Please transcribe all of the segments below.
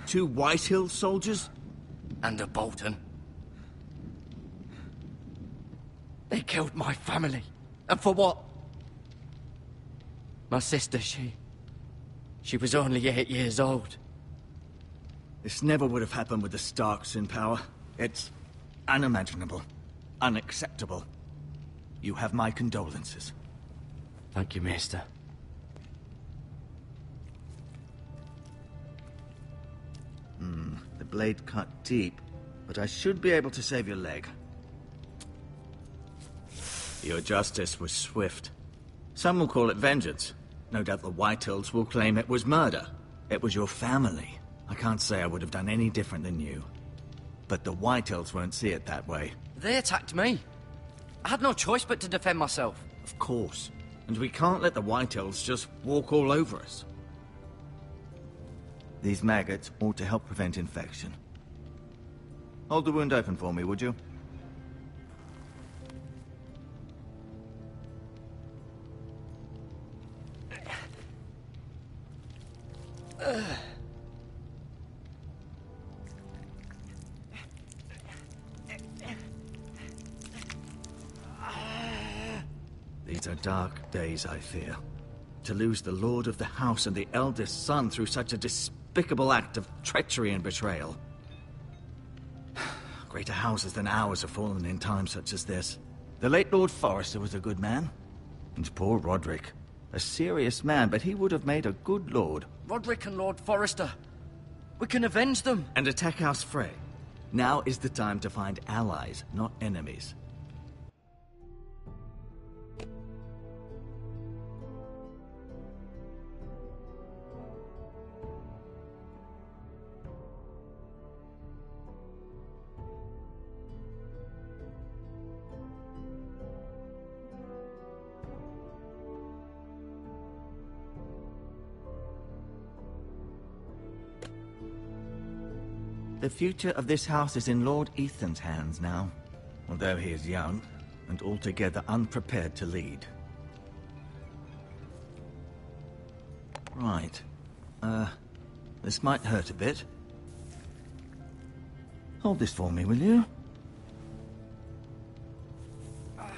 2 Whitehill soldiers? And a Bolton. They killed my family. And for what? My sister, she was only 8 years old. This never would have happened with the Starks in power. It's unimaginable. Unacceptable. You have my condolences. Thank you, Maester. The blade cut deep, but I should be able to save your leg. Your justice was swift. Some will call it vengeance. No doubt the Whitehills will claim it was murder. It was your family. I can't say I would have done any different than you. But the Whitehills won't see it that way. They attacked me. I had no choice but to defend myself. Of course. And we can't let the Whitehills just walk all over us. These maggots ought to help prevent infection. Hold the wound open for me, would you? These are dark days, I fear. To lose the lord of the house and the eldest son through such a despicable act of treachery and betrayal. Greater houses than ours have fallen in times such as this. The late Lord Forrester was a good man. And poor Roderick. A serious man, but he would have made a good lord. Roderick and Lord Forrester. We can avenge them. And attack House Frey. Now is the time to find allies, not enemies. The future of this house is in Lord Ethan's hands now, although he is young and altogether unprepared to lead. Right. This might hurt a bit. Hold this for me, will you? I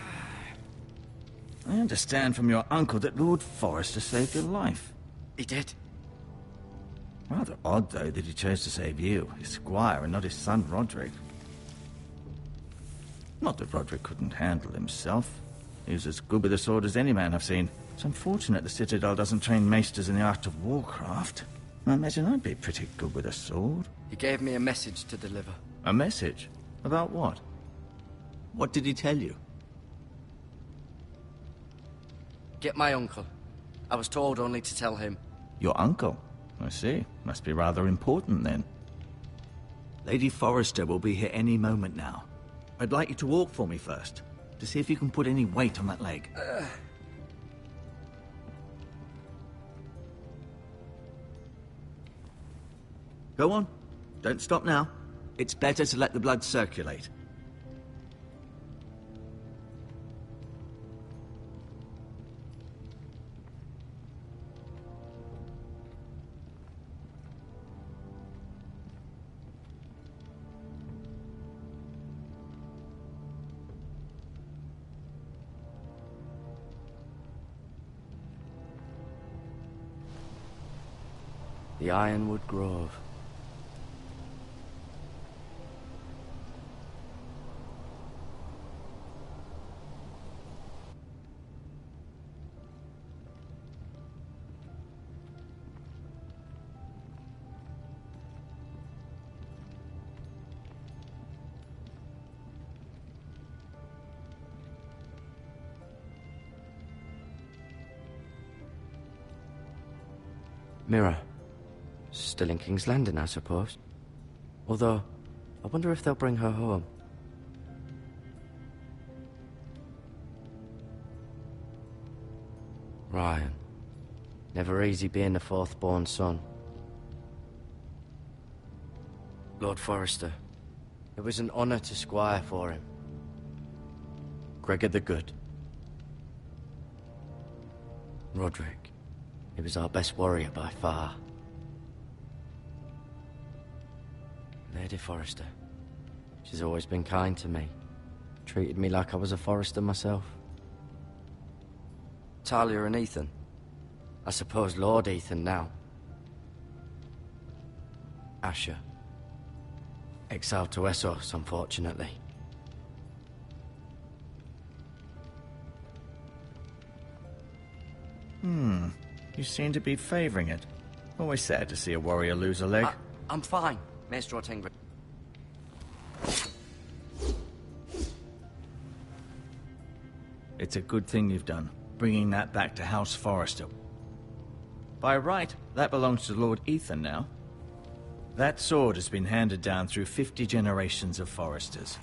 understand from your uncle that Lord Forrester saved your life. He did. Rather odd, though, that he chose to save you, his squire, and not his son Roderick. Not that Roderick couldn't handle himself. He was as good with a sword as any man I've seen. It's unfortunate the Citadel doesn't train maesters in the art of warcraft. I imagine I'd be pretty good with a sword. He gave me a message to deliver. A message? About what? What did he tell you? Get my uncle. I was told only to tell him. Your uncle? I see. Must be rather important, then. Lady Forrester will be here any moment now. I'd like you to walk for me first, to see if you can put any weight on that leg. Go on. Don't stop now. It's better to let the blood circulate. The Ironwood Grove. Mirror. Still in King's Landing, I suppose. Although, I wonder if they'll bring her home. Ryan. Never easy being the fourth-born son. Lord Forrester. It was an honor to squire for him. Gregor the Good. Roderick. He was our best warrior by far. Lady Forrester. She's always been kind to me. Treated me like I was a Forrester myself. Talia and Ethan. I suppose Lord Ethan now. Asher. Exiled to Essos, unfortunately. You seem to be favoring it. Always sad to see a warrior lose a leg. I'm fine, Maester Ortengrid. It's a good thing you've done, bringing that back to House Forrester. By right, that belongs to Lord Ethan now. That sword has been handed down through 50 generations of Forresters.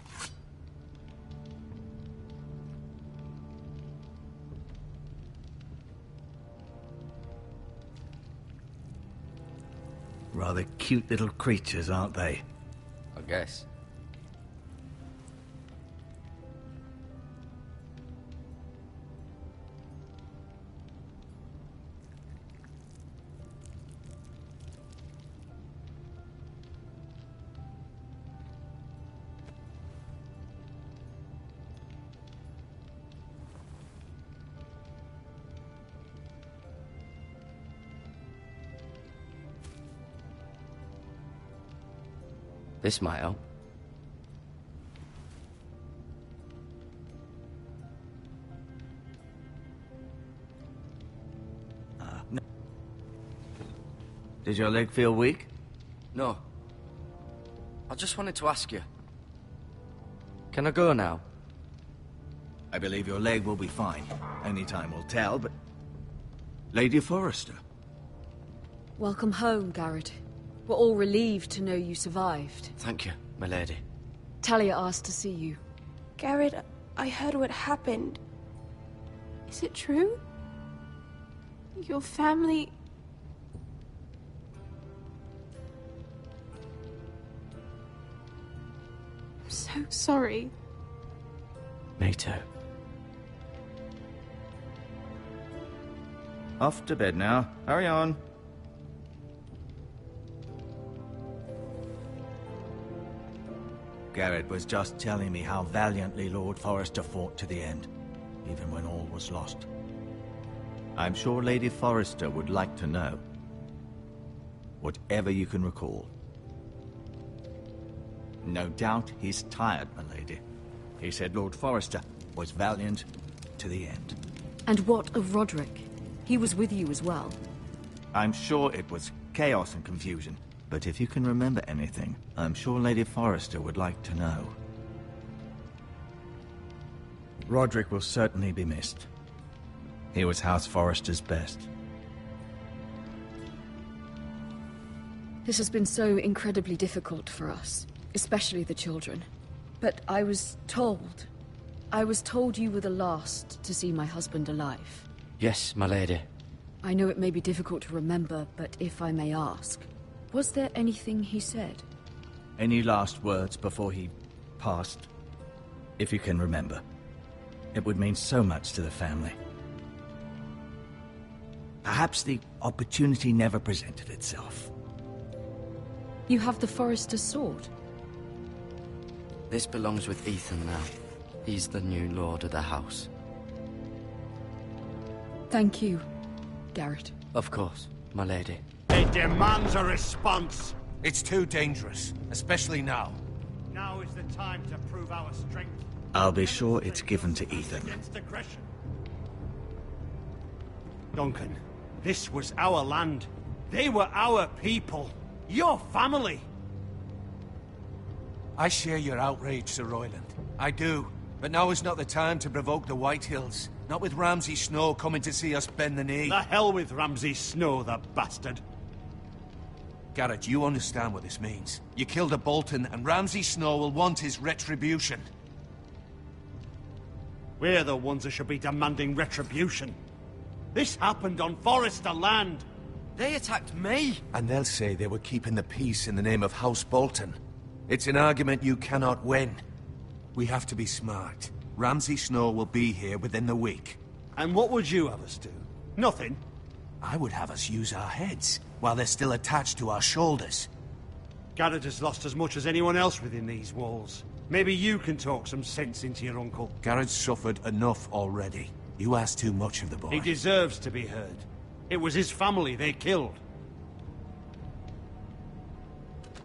Rather cute little creatures, aren't they? I guess. This might help. No. Did your leg feel weak? No. I just wanted to ask you. Can I go now? I believe your leg will be fine. Only time will tell, but... Lady Forrester. Welcome home, Garrett. We're all relieved to know you survived. Thank you, my lady. Talia asked to see you. Garrett, I heard what happened. Is it true? Your family... I'm so sorry. Me too. Off to bed now. Hurry on. Garrett was just telling me how valiantly Lord Forrester fought to the end, even when all was lost. I'm sure Lady Forrester would like to know. Whatever you can recall. No doubt he's tired, my lady. He said Lord Forrester was valiant to the end. And what of Roderick? He was with you as well. I'm sure it was chaos and confusion. But if you can remember anything, I'm sure Lady Forrester would like to know. Roderick will certainly be missed. He was House Forrester's best. This has been so incredibly difficult for us, especially the children. But I was told you were the last to see my husband alive. Yes, my lady. I know it may be difficult to remember, but if I may ask, was there anything he said? Any last words before he passed? If you can remember. It would mean so much to the family. Perhaps the opportunity never presented itself. You have the Forrester's sword. This belongs with Ethan now. He's the new lord of the house. Thank you, Garrett. Of course, my lady. It demands a response. It's too dangerous, especially now. Now is the time to prove our strength. I'll be sure it's given to Ethan. Against aggression. Duncan, this was our land. They were our people. Your family. I share your outrage, Sir Royland. I do. But now is not the time to provoke the Whitehills. Not with Ramsay Snow coming to see us bend the knee. The hell with Ramsay Snow, the bastard. Garrett, you understand what this means. You killed a Bolton, and Ramsay Snow will want his retribution. We're the ones that should be demanding retribution. This happened on Forrester land. They attacked me! And they'll say they were keeping the peace in the name of House Bolton. It's an argument you cannot win. We have to be smart. Ramsay Snow will be here within the week. And what would you have us do? Nothing. I would have us use our heads, while they're still attached to our shoulders. Garrett has lost as much as anyone else within these walls. Maybe you can talk some sense into your uncle. Garrett's suffered enough already. You ask too much of the boy. He deserves to be heard. It was his family they killed.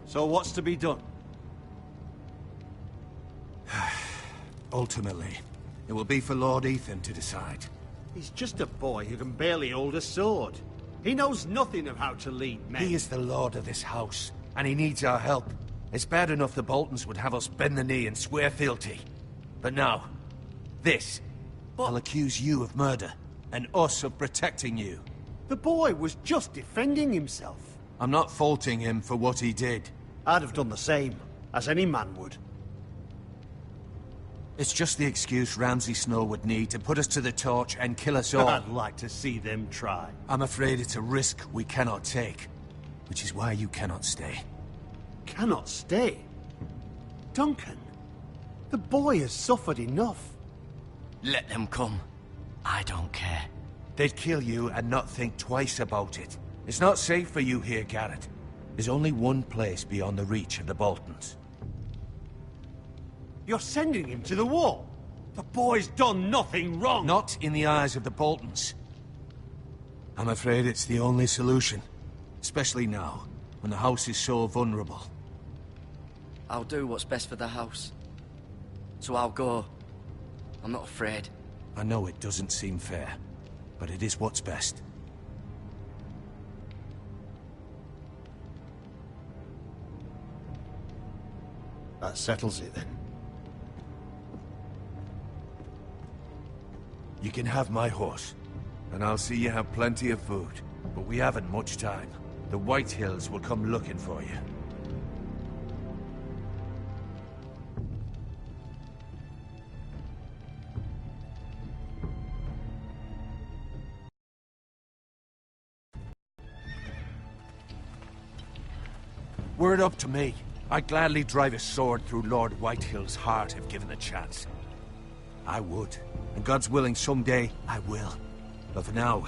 So what's to be done? Ultimately, it will be for Lord Ethan to decide. He's just a boy who can barely hold a sword. He knows nothing of how to lead men. He is the lord of this house, and he needs our help. It's bad enough the Boltons would have us bend the knee and swear fealty. But now, this. I'll accuse you of murder, and us of protecting you. The boy was just defending himself. I'm not faulting him for what he did. I'd have done the same, as any man would. It's just the excuse Ramsay Snow would need to put us to the torch and kill us all. I'd like to see them try. I'm afraid it's a risk we cannot take, which is why you cannot stay. Cannot stay? Duncan, the boy has suffered enough. Let them come. I don't care. They'd kill you and not think twice about it. It's not safe for you here, Garrett. There's only one place beyond the reach of the Boltons. You're sending him to the wall. The boy's done nothing wrong. Not in the eyes of the Boltons. I'm afraid it's the only solution. Especially now, when the house is so vulnerable. I'll do what's best for the house. So I'll go. I'm not afraid. I know it doesn't seem fair, but it is what's best. That settles it then. You can have my horse, and I'll see you have plenty of food. But we haven't much time. The White Hills will come looking for you. Were it up to me, I'd gladly drive a sword through Lord Whitehill's heart if given the chance. I would. And God's willing, someday, I will. But for now,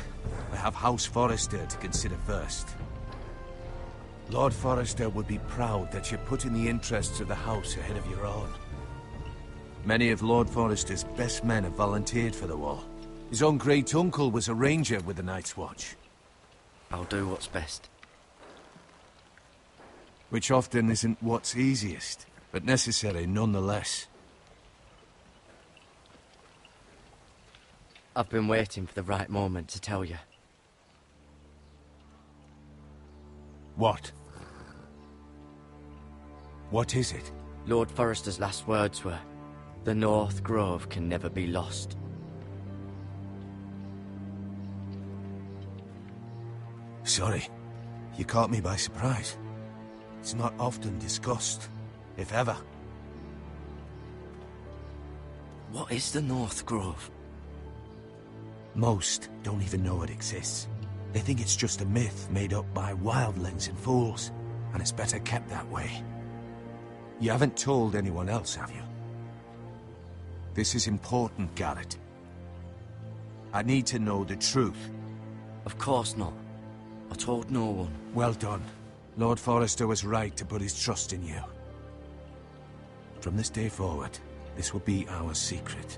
I have House Forrester to consider first. Lord Forrester would be proud that you're putting the interests of the house ahead of your own. Many of Lord Forrester's best men have volunteered for the war. His own great-uncle was a ranger with the Night's Watch. I'll do what's best. Which often isn't what's easiest, but necessary nonetheless. I've been waiting for the right moment to tell you. What? What is it? Lord Forrester's last words were, "The North Grove can never be lost." Sorry. You caught me by surprise. It's not often discussed, if ever. What is the North Grove? Most don't even know it exists. They think it's just a myth made up by wildlings and fools, and it's better kept that way. You haven't told anyone else, have you? This is important, Garrett. I need to know the truth. Of course not. I told no one. Well done. Lord Forrester was right to put his trust in you. From this day forward, this will be our secret.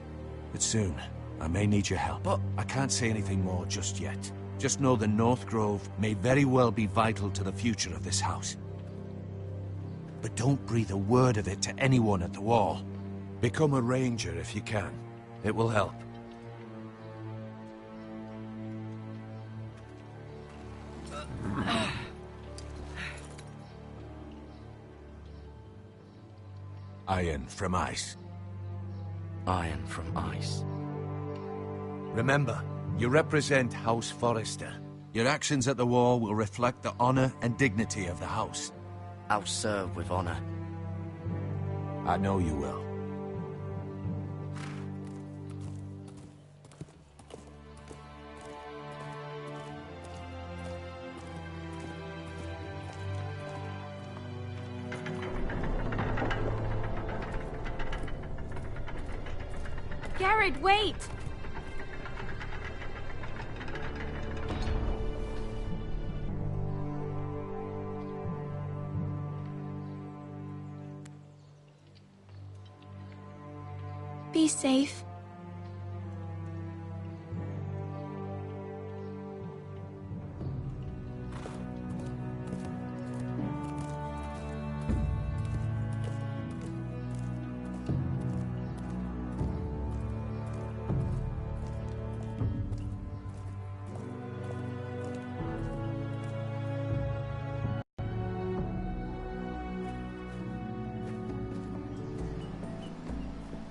But soon, I may need your help. But I can't say anything more just yet. Just know the North Grove may very well be vital to the future of this house. But don't breathe a word of it to anyone at the wall. Become a ranger if you can. It will help. Iron from ice. Iron from ice. Remember, you represent House Forrester. Your actions at the war will reflect the honor and dignity of the house. I'll serve with honor. I know you will. Garrett, wait! Be safe.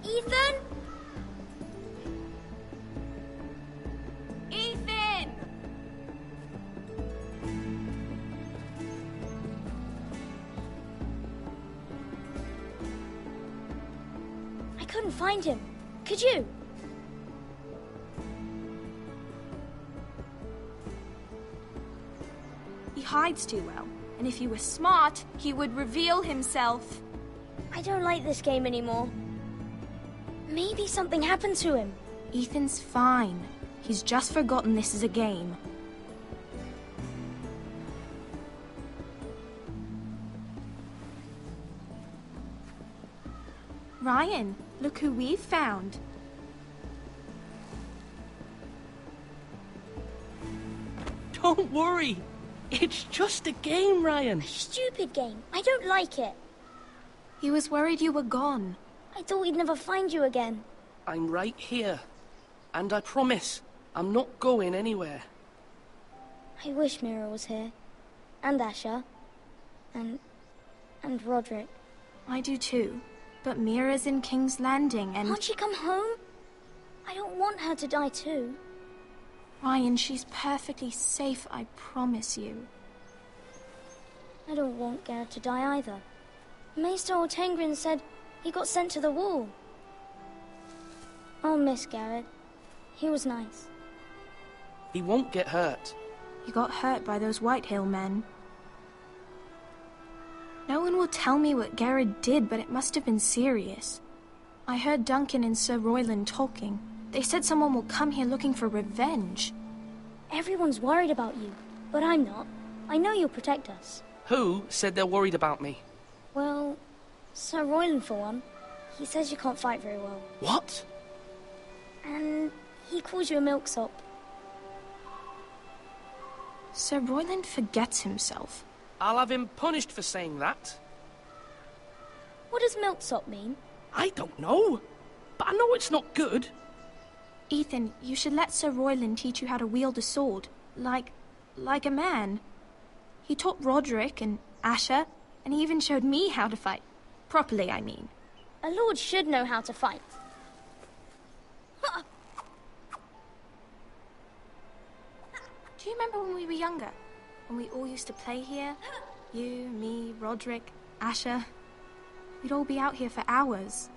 Ethan? Ethan! I couldn't find him. Could you? He hides too well, and if he were smart, he would reveal himself. I don't like this game anymore. Maybe something happened to him. Ethan's fine. He's just forgotten this is a game. Ryan, look who we've found. Don't worry. It's just a game, Ryan. Stupid game. I don't like it. He was worried you were gone. I thought we'd never find you again. I'm right here. And I promise, I'm not going anywhere. I wish Mira was here. And Asher. And Roderick. I do too. But Mira's in King's Landing and... Can't she come home? I don't want her to die too. Ryan, she's perfectly safe, I promise you. I don't want Garrett to die either. Maester Ortengrin said he got sent to the wall. I'll miss Garrett. He was nice. He won't get hurt. He got hurt by those Whitehill men. No one will tell me what Garrett did, but it must have been serious. I heard Duncan and Sir Royland talking. They said someone will come here looking for revenge. Everyone's worried about you, but I'm not. I know you'll protect us. Who said they're worried about me? Well, Sir Royland for one. He says you can't fight very well. What? And he calls you a milksop. Sir Royland forgets himself. I'll have him punished for saying that. What does milksop mean? I don't know, but I know it's not good. Ethan, you should let Sir Royland teach you how to wield a sword. Like a man. He taught Roderick and Asher, and he even showed me how to fight. Properly, I mean. A lord should know how to fight. Do you remember when we were younger? When we all used to play here? You, me, Roderick, Asher. We'd all be out here for hours.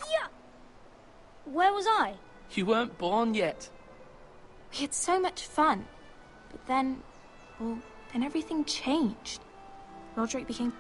Yeah. Where was I? You weren't born yet. We had so much fun. But then, well, then everything changed. Roderick became...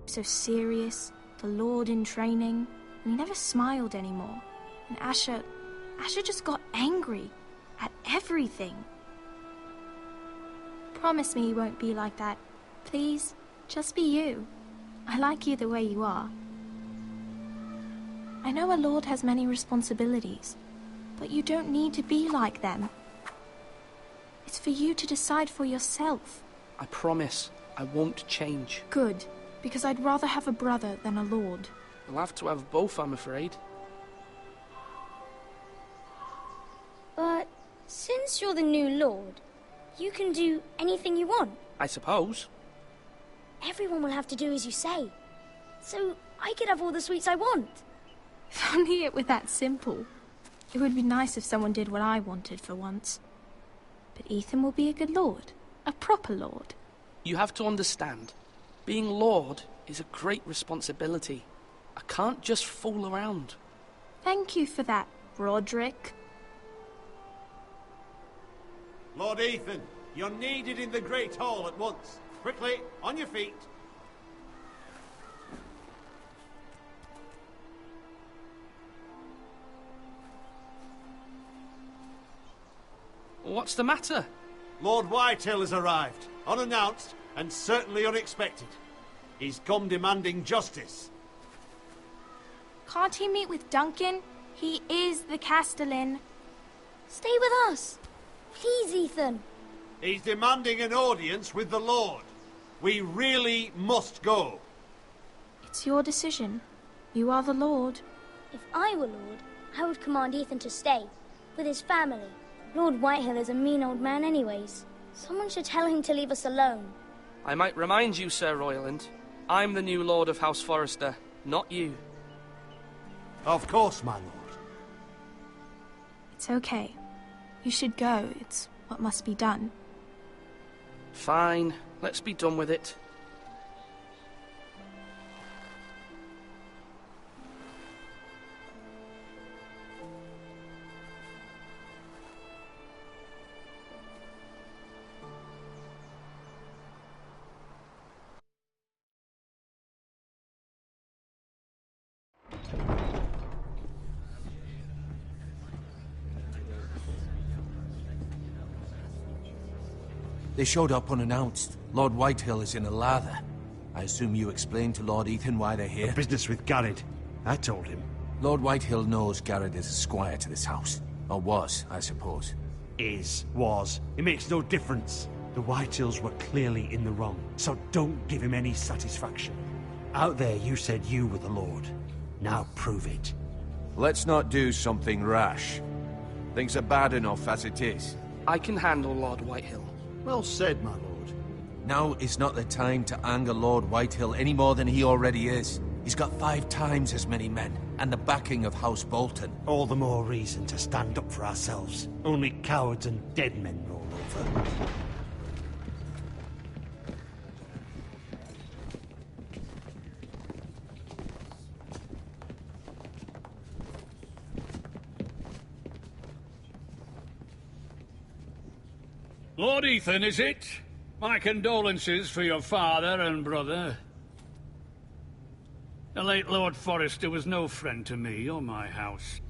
so serious, the Lord in training, and he never smiled anymore. And Asher just got angry at everything. Promise me you won't be like that. Please, just be you. I like you the way you are. I know a lord has many responsibilities, but you don't need to be like them. It's for you to decide for yourself. I promise I won't change. Good, because I'd rather have a brother than a lord. You'll have to have both, I'm afraid. But since you're the new lord, you can do anything you want. I suppose. Everyone will have to do as you say. So I could have all the sweets I want. If only it were that simple. It would be nice if someone did what I wanted for once. But Ethan will be a good lord. A proper lord. You have to understand, being lord is a great responsibility. I can't just fool around. Thank you for that, Roderick. Lord Ethan, you're needed in the Great Hall at once. Quickly, on your feet. What's the matter? Lord Whitehill has arrived, unannounced and certainly unexpected. He's come demanding justice. Can't he meet with Duncan? He is the Castellan. Stay with us. Please, Ethan. He's demanding an audience with the Lord. We really must go. It's your decision. You are the lord. If I were lord, I would command Ethan to stay, with his family. Lord Whitehill is a mean old man anyways. Someone should tell him to leave us alone. I might remind you, Sir Royland, I'm the new Lord of House Forrester, not you. Of course, my lord. It's okay. You should go. It's what must be done. Fine, let's be done with it. They showed up unannounced. Lord Whitehill is in a lather. I assume you explained to Lord Ethan why they're here? Business with Garrett. I told him. Lord Whitehill knows Garrett is a squire to this house. Or was, I suppose. Was. It makes no difference. The Whitehills were clearly in the wrong, so don't give him any satisfaction. Out there you said you were the Lord. Now prove it. Let's not do something rash. Things are bad enough as it is. I can handle Lord Whitehill. Well said, my lord. Now is not the time to anger Lord Whitehill any more than he already is. He's got 5 times as many men, and the backing of House Bolton. All the more reason to stand up for ourselves. Only cowards and dead men roll over. Lord Ethan, is it? My condolences for your father and brother. The late Lord Forrester was no friend to me or my house.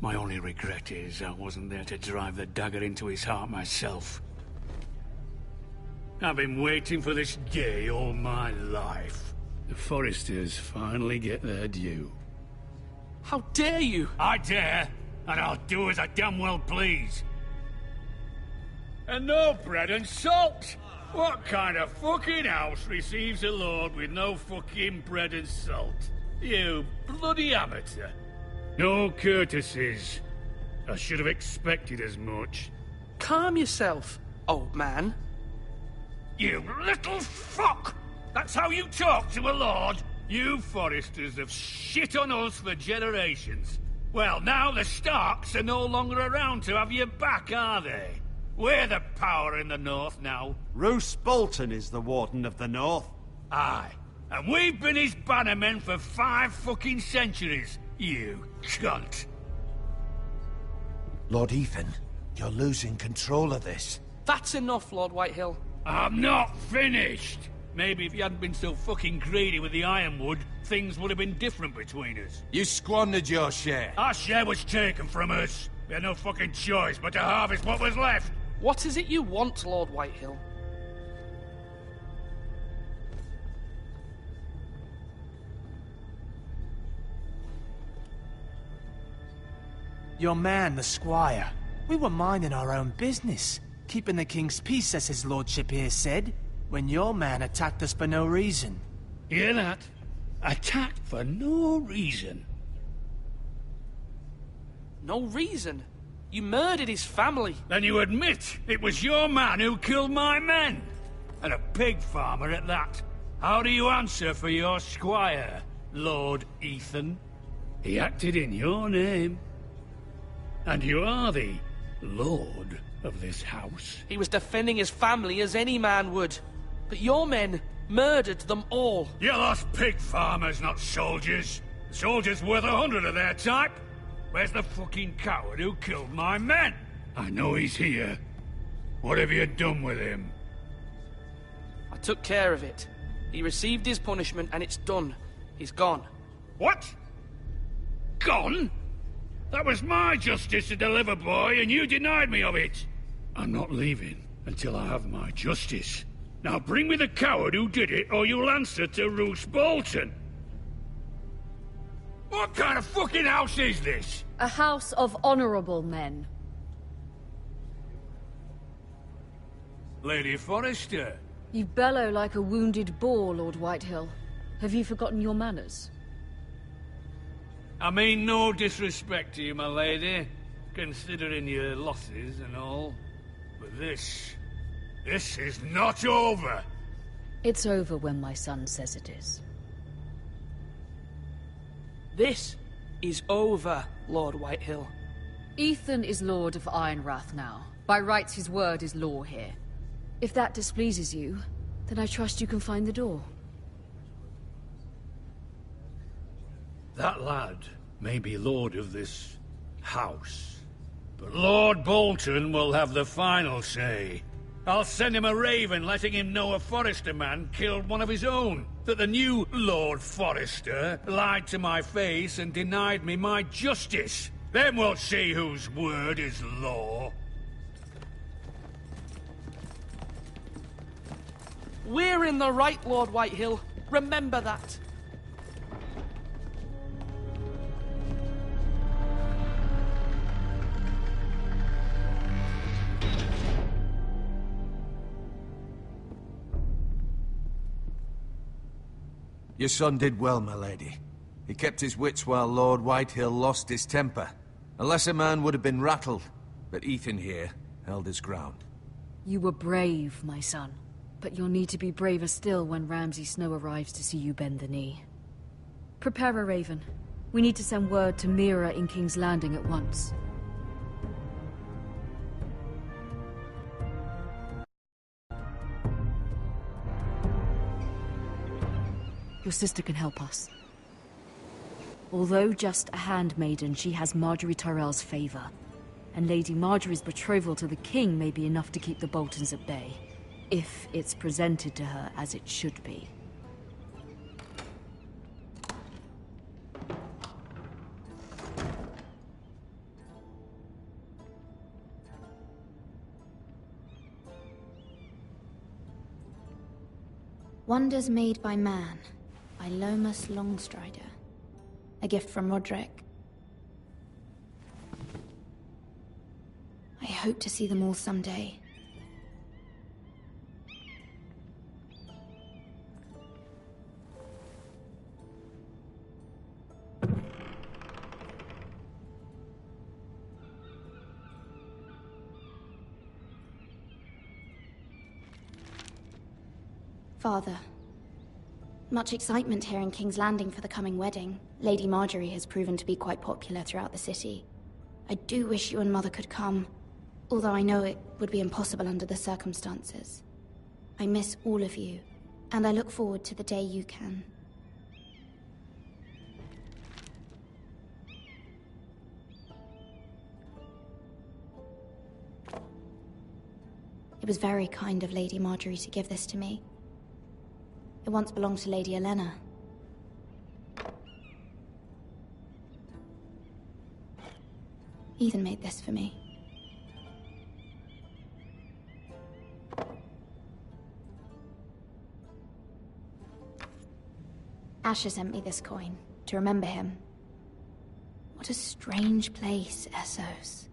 My only regret is I wasn't there to drive the dagger into his heart myself. I've been waiting for this day all my life. The Forresters finally get their due. How dare you? I dare, and I'll do as I damn well please. And no bread and salt! What kind of fucking house receives a lord with no fucking bread and salt? You bloody amateur. No courtesies. I should have expected as much. Calm yourself, old man. You little fuck! That's how you talk to a lord? You Forresters have shit on us for generations. Well, now the Starks are no longer around to have your back, are they? We're the power in the north now. Roose Bolton is the Warden of the North. Aye. And we've been his bannermen for 5 fucking centuries, you cunt. Lord Ethan, you're losing control of this. That's enough, Lord Whitehill. I'm not finished! Maybe if you hadn't been so fucking greedy with the ironwood, things would have been different between us. You squandered your share. Our share was taken from us. We had no fucking choice but to harvest what was left. What is it you want, Lord Whitehill? Your man, the squire. We were minding our own business. Keeping the king's peace, as his lordship here said, when your man attacked us for no reason. Hear that? Attacked for no reason. No reason? You murdered his family. Then you admit it was your man who killed my men? And a pig farmer at that. How do you answer for your squire, Lord Ethan? He acted in your name. And you are the lord of this house. He was defending his family as any man would. But your men murdered them all. You lost pig farmers, not soldiers. The soldiers worth 100 of their type. Where's the fucking coward who killed my men? I know he's here. What have you done with him? I took care of it. He received his punishment and it's done. He's gone. What? Gone? That was my justice to deliver, boy, and you denied me of it. I'm not leaving until I have my justice. Now bring me the coward who did it, or you'll answer to Roose Bolton. What kind of fucking house is this? A house of honorable men. Lady Forrester. You bellow like a wounded boar, Lord Whitehill. Have you forgotten your manners? I mean no disrespect to you, my lady, considering your losses and all. But this is not over. It's over when my son says it is. This is over, Lord Whitehill. Ethan is Lord of Ironrath now. By rights, his word is law here. If that displeases you, then I trust you can find the door. That lad may be lord of this house, but Lord Bolton will have the final say. I'll send him a raven letting him know a Forrester man killed one of his own. That the new Lord Forrester lied to my face and denied me my justice. Then we'll see whose word is law. We're in the right, Lord Whitehill. Remember that. Your son did well, my lady. He kept his wits while Lord Whitehill lost his temper. A lesser man would have been rattled, but Ethan here held his ground. You were brave, my son. But you'll need to be braver still when Ramsay Snow arrives to see you bend the knee. Prepare a raven. We need to send word to Mira in King's Landing at once. Your sister can help us. Although just a handmaiden, she has Marjorie Tyrell's favor. And Lady Marjorie's betrothal to the king may be enough to keep the Boltons at bay. If it's presented to her as it should be. Wonders Made by Man, by Lomas Longstrider. A gift from Roderick. I hope to see them all someday. Father. Much excitement here in King's Landing for the coming wedding. Lady Marjorie has proven to be quite popular throughout the city. I do wish you and Mother could come, although I know it would be impossible under the circumstances. I miss all of you, and I look forward to the day you can. It was very kind of Lady Marjorie to give this to me. It once belonged to Lady Elena. Ethan made this for me. Asher sent me this coin to remember him. What a strange place, Essos.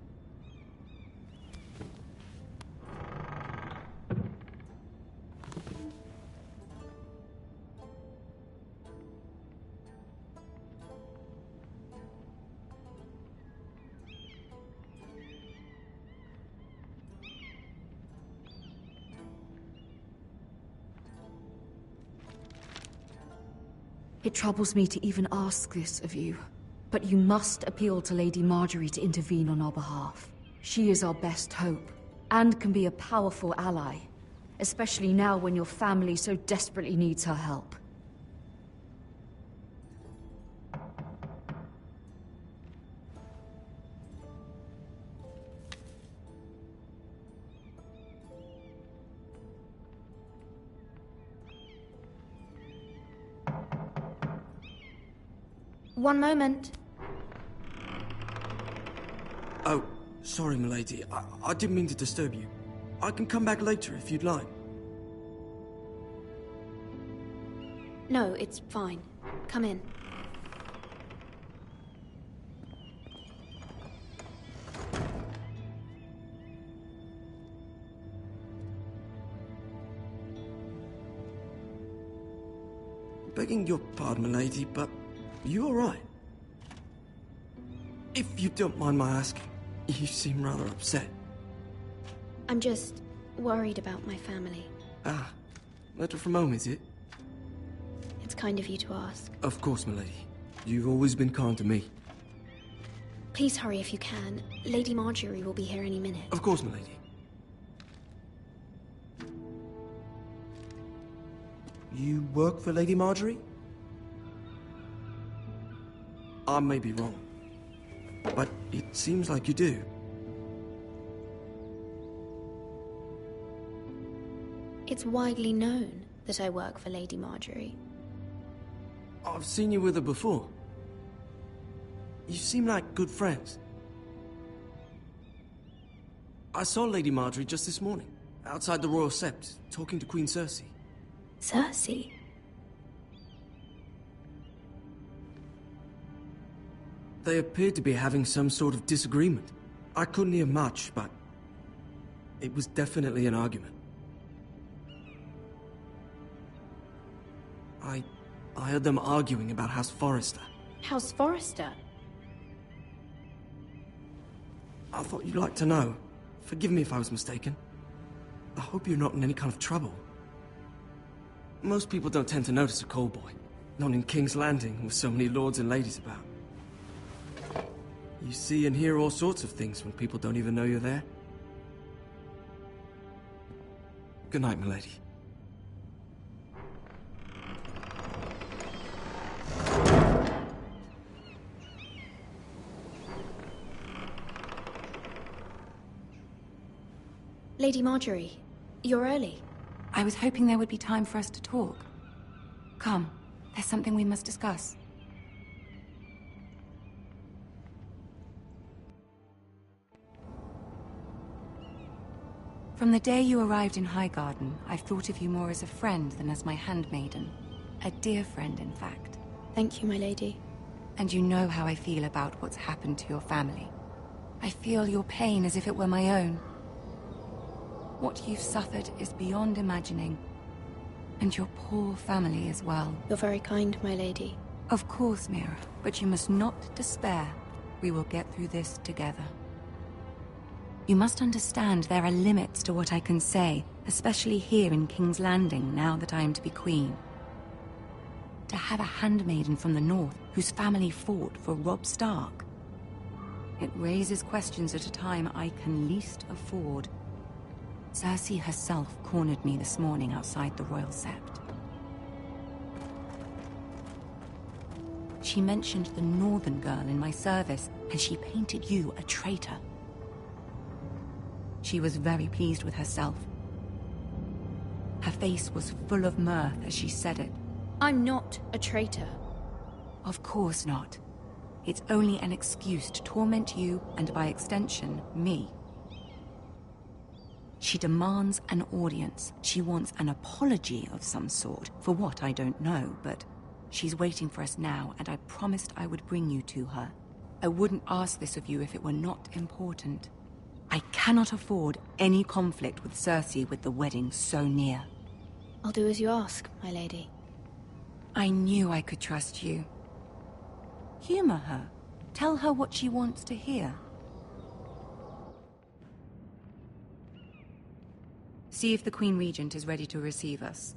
It troubles me to even ask this of you, but you must appeal to Lady Marjorie to intervene on our behalf. She is our best hope, and can be a powerful ally, especially now when your family so desperately needs her help. One moment. Oh, sorry, milady. I didn't mean to disturb you. I can come back later if you'd like. No, it's fine. Come in. Begging your pardon, milady, but you all right? If you don't mind my asking, you seem rather upset. I'm just worried about my family. Ah, letter from home, is it? It's kind of you to ask. Of course, milady. You've always been kind to me. Please hurry if you can. Lady Marjorie will be here any minute. Of course, milady. You work for Lady Marjorie? I may be wrong, but it seems like you do. It's widely known that I work for Lady Marjorie. I've seen you with her before. You seem like good friends. I saw Lady Marjorie just this morning, outside the Royal Sept, talking to Queen Cersei. Cersei? They appeared to be having some sort of disagreement. I couldn't hear much, but it was definitely an argument. I heard them arguing about House Forrester. House Forrester? I thought you'd like to know. Forgive me if I was mistaken. I hope you're not in any kind of trouble. Most people don't tend to notice a call boy. Not in King's Landing, with so many lords and ladies about. You see and hear all sorts of things when people don't even know you're there. Good night, milady. Lady Marjorie, you're early. I was hoping there would be time for us to talk. Come, there's something we must discuss. From the day you arrived in Highgarden, I've thought of you more as a friend than as my handmaiden. A dear friend, in fact. Thank you, my lady. And you know how I feel about what's happened to your family. I feel your pain as if it were my own. What you've suffered is beyond imagining. And your poor family as well. You're very kind, my lady. Of course, Mira, but you must not despair. We will get through this together. You must understand there are limits to what I can say, especially here in King's Landing, now that I am to be queen. To have a handmaiden from the north, whose family fought for Robb Stark. It raises questions at a time I can least afford. Cersei herself cornered me this morning outside the Royal Sept. She mentioned the northern girl in my service, and she painted you a traitor. She was very pleased with herself. Her face was full of mirth as she said it. I'm not a traitor. Of course not. It's only an excuse to torment you, and by extension, me. She demands an audience. She wants an apology of some sort, for what I don't know, but she's waiting for us now, and I promised I would bring you to her. I wouldn't ask this of you if it were not important. I cannot afford any conflict with Cersei with the wedding so near. I'll do as you ask, my lady. I knew I could trust you. Humor her. Tell her what she wants to hear. See if the Queen Regent is ready to receive us.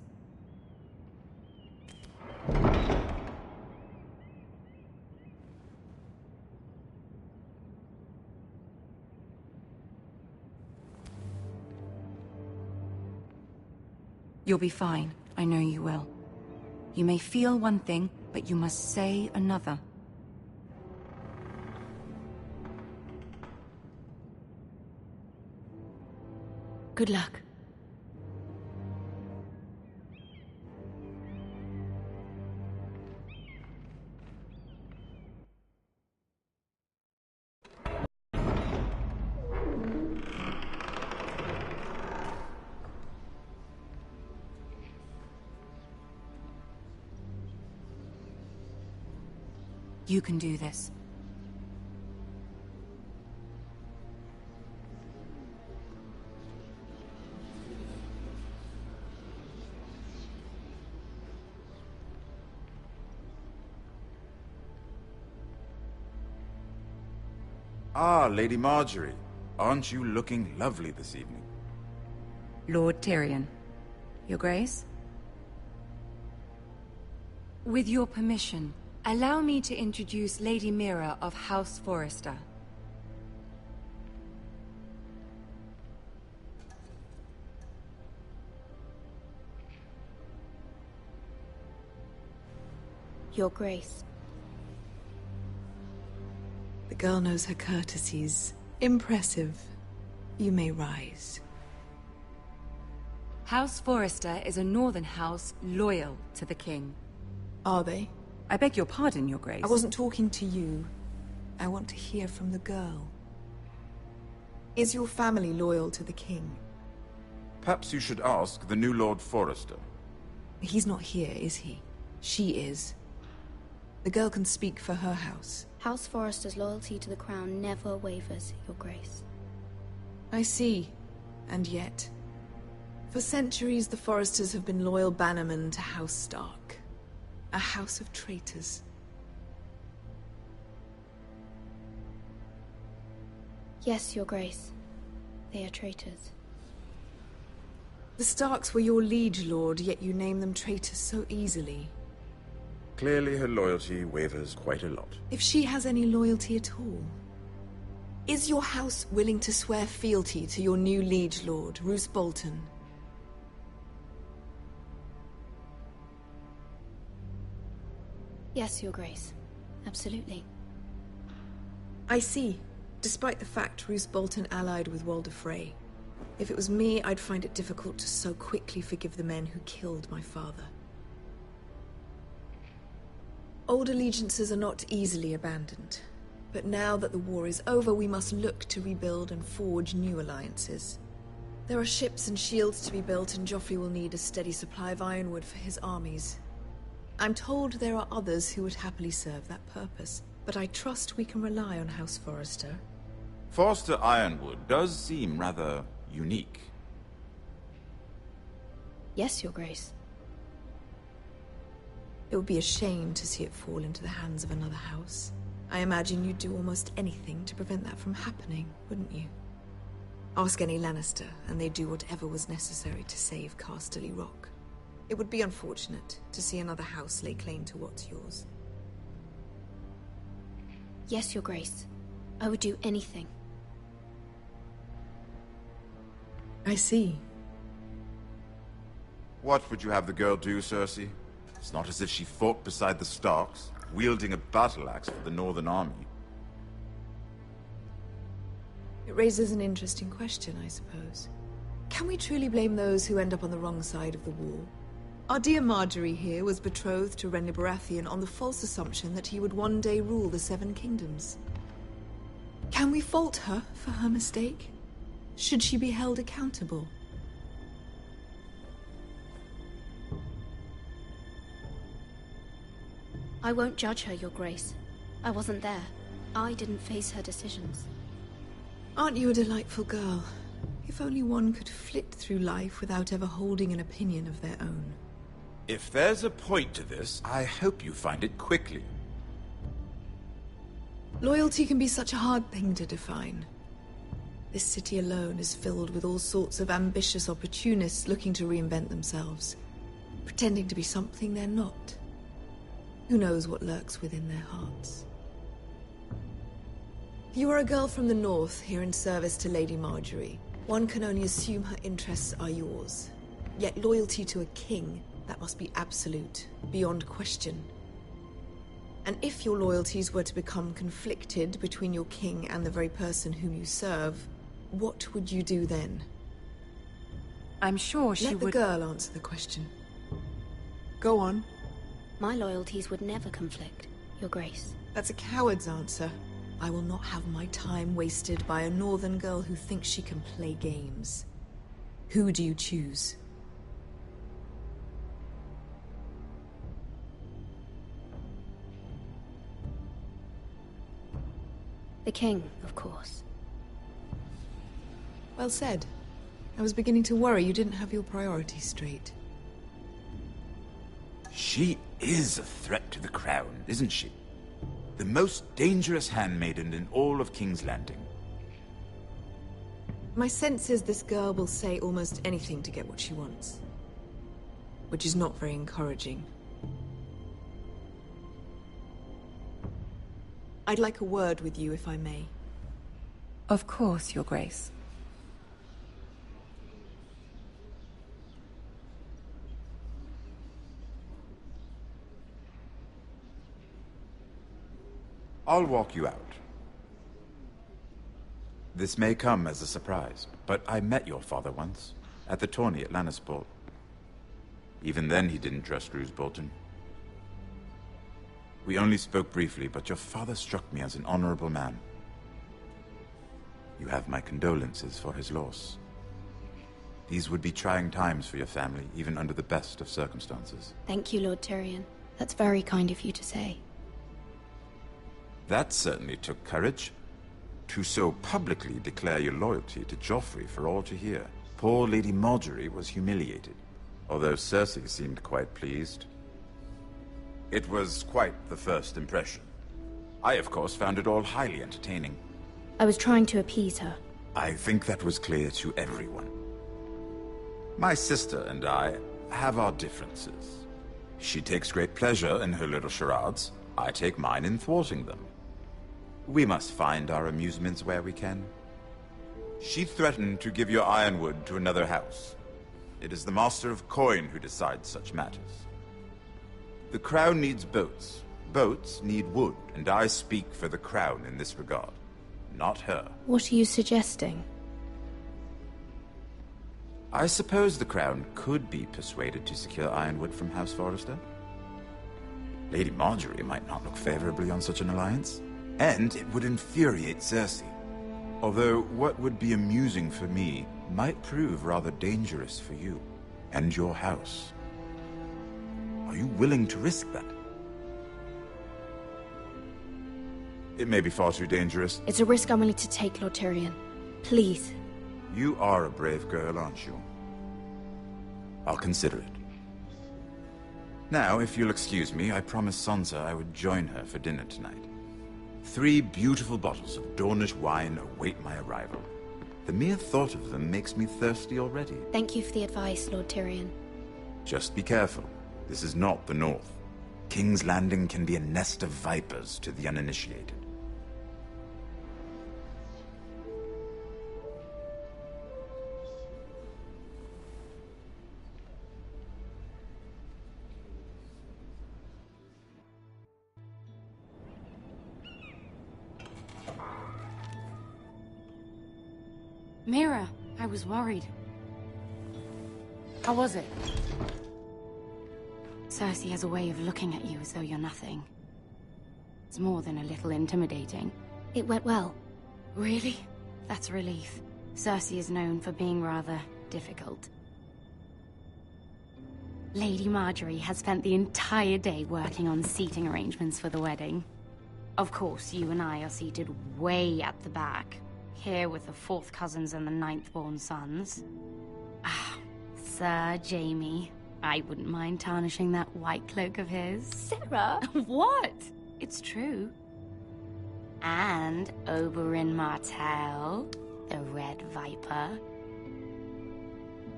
You'll be fine. I know you will. You may feel one thing, but you must say another. Good luck. You can do this. Ah, Lady Marjorie. Aren't you looking lovely this evening? Lord Tyrion. Your Grace? With your permission, allow me to introduce Lady Mira of House Forrester. Your Grace. The girl knows her courtesies. Impressive. You may rise. House Forrester is a northern house loyal to the king. Are they? I beg your pardon, Your Grace. I wasn't talking to you. I want to hear from the girl. Is your family loyal to the king? Perhaps you should ask the new Lord Forrester. He's not here, is he? She is. The girl can speak for her house. House Forrester's loyalty to the crown never wavers, Your Grace. I see. And yet... For centuries, the Forresters have been loyal bannermen to House Stark. A house of traitors. Yes, Your Grace. They are traitors. The Starks were your liege lord, yet you name them traitors so easily. Clearly her loyalty wavers quite a lot. If she has any loyalty at all. Is your house willing to swear fealty to your new liege lord, Roose Bolton? Yes, Your Grace. Absolutely. I see. Despite the fact Roose Bolton allied with Walder Frey. If it was me, I'd find it difficult to so quickly forgive the men who killed my father. Old allegiances are not easily abandoned. But now that the war is over, we must look to rebuild and forge new alliances. There are ships and shields to be built, and Joffrey will need a steady supply of ironwood for his armies. I'm told there are others who would happily serve that purpose, but I trust we can rely on House Forrester. Forrester Ironwood does seem rather unique. Yes, Your Grace. It would be a shame to see it fall into the hands of another house. I imagine you'd do almost anything to prevent that from happening, wouldn't you? Ask any Lannister, and they'd do whatever was necessary to save Casterly Rock. It would be unfortunate to see another house lay claim to what's yours. Yes, Your Grace. I would do anything. I see. What would you have the girl do, Cersei? It's not as if she fought beside the Starks, wielding a battle axe for the Northern Army. It raises an interesting question, I suppose. Can we truly blame those who end up on the wrong side of the war? Our dear Marjorie here was betrothed to Renly Baratheon on the false assumption that he would one day rule the Seven Kingdoms. Can we fault her for her mistake? Should she be held accountable? I won't judge her, Your Grace. I wasn't there. I didn't face her decisions. Aren't you a delightful girl? If only one could flit through life without ever holding an opinion of their own. If there's a point to this, I hope you find it quickly. Loyalty can be such a hard thing to define. This city alone is filled with all sorts of ambitious opportunists looking to reinvent themselves, pretending to be something they're not. Who knows what lurks within their hearts? You are a girl from the north, here in service to Lady Marjorie. One can only assume her interests are yours. Yet loyalty to a king, that must be absolute, beyond question. And if your loyalties were to become conflicted between your king and the very person whom you serve, what would you do then? I'm sure she would... Let the girl answer the question. Go on. My loyalties would never conflict, Your Grace. That's a coward's answer. I will not have my time wasted by a northern girl who thinks she can play games. Who do you choose? The king, of course. Well said. I was beginning to worry you didn't have your priorities straight. She is a threat to the crown, isn't she? The most dangerous handmaiden in all of King's Landing. My sense is this girl will say almost anything to get what she wants. Which is not very encouraging. I'd like a word with you, if I may. Of course, Your Grace. I'll walk you out. This may come as a surprise, but I met your father once, at the tourney at Lannisport. Even then he didn't trust Roose Bolton. We only spoke briefly, but your father struck me as an honorable man. You have my condolences for his loss. These would be trying times for your family, even under the best of circumstances. Thank you, Lord Tyrion. That's very kind of you to say. That certainly took courage. To so publicly declare your loyalty to Joffrey for all to hear. Poor Lady Marjorie was humiliated, although Cersei seemed quite pleased. It was quite the first impression. I, of course, found it all highly entertaining. I was trying to appease her. I think that was clear to everyone. My sister and I have our differences. She takes great pleasure in her little charades. I take mine in thwarting them. We must find our amusements where we can. She threatened to give your ironwood to another house. It is the Master of Coin who decides such matters. The Crown needs boats. Boats need wood, and I speak for the Crown in this regard, not her. What are you suggesting? I suppose the Crown could be persuaded to secure ironwood from House Forrester. Lady Marjorie might not look favorably on such an alliance, and it would infuriate Cersei. Although what would be amusing for me might prove rather dangerous for you and your house. Are you willing to risk that? It may be far too dangerous. It's a risk I'm willing to take, Lord Tyrion. Please. You are a brave girl, aren't you? I'll consider it. Now, if you'll excuse me, I promised Sansa I would join her for dinner tonight. 3 beautiful bottles of Dornish wine await my arrival. The mere thought of them makes me thirsty already. Thank you for the advice, Lord Tyrion. Just be careful. This is not the North. King's Landing can be a nest of vipers to the uninitiated. Mira, I was worried. How was it? Cersei has a way of looking at you as though you're nothing. It's more than a little intimidating. It went well. Really? That's a relief. Cersei is known for being rather difficult. Lady Marjorie has spent the entire day working on seating arrangements for the wedding. Of course, you and I are seated way at the back, here with the 4th cousins and the 9th-born sons. Ah, Sir Jaime. I wouldn't mind tarnishing that white cloak of his. Sarah? What? It's true. And Oberyn Martell, the Red Viper.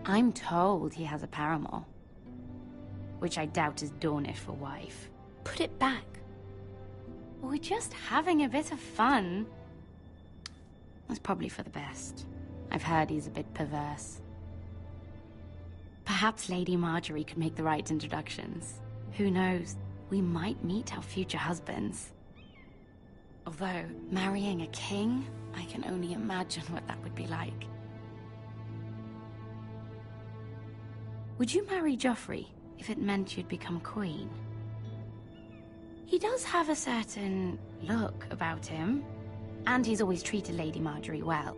I'm told he has a paramour, which I doubt is Dornish for wife. Put it back. We're just having a bit of fun. That's probably for the best. I've heard he's a bit perverse. Perhaps Lady Marjorie could make the right introductions. Who knows? We might meet our future husbands. Although, marrying a king, I can only imagine what that would be like. Would you marry Joffrey if it meant you'd become queen? He does have a certain look about him, and he's always treated Lady Marjorie well,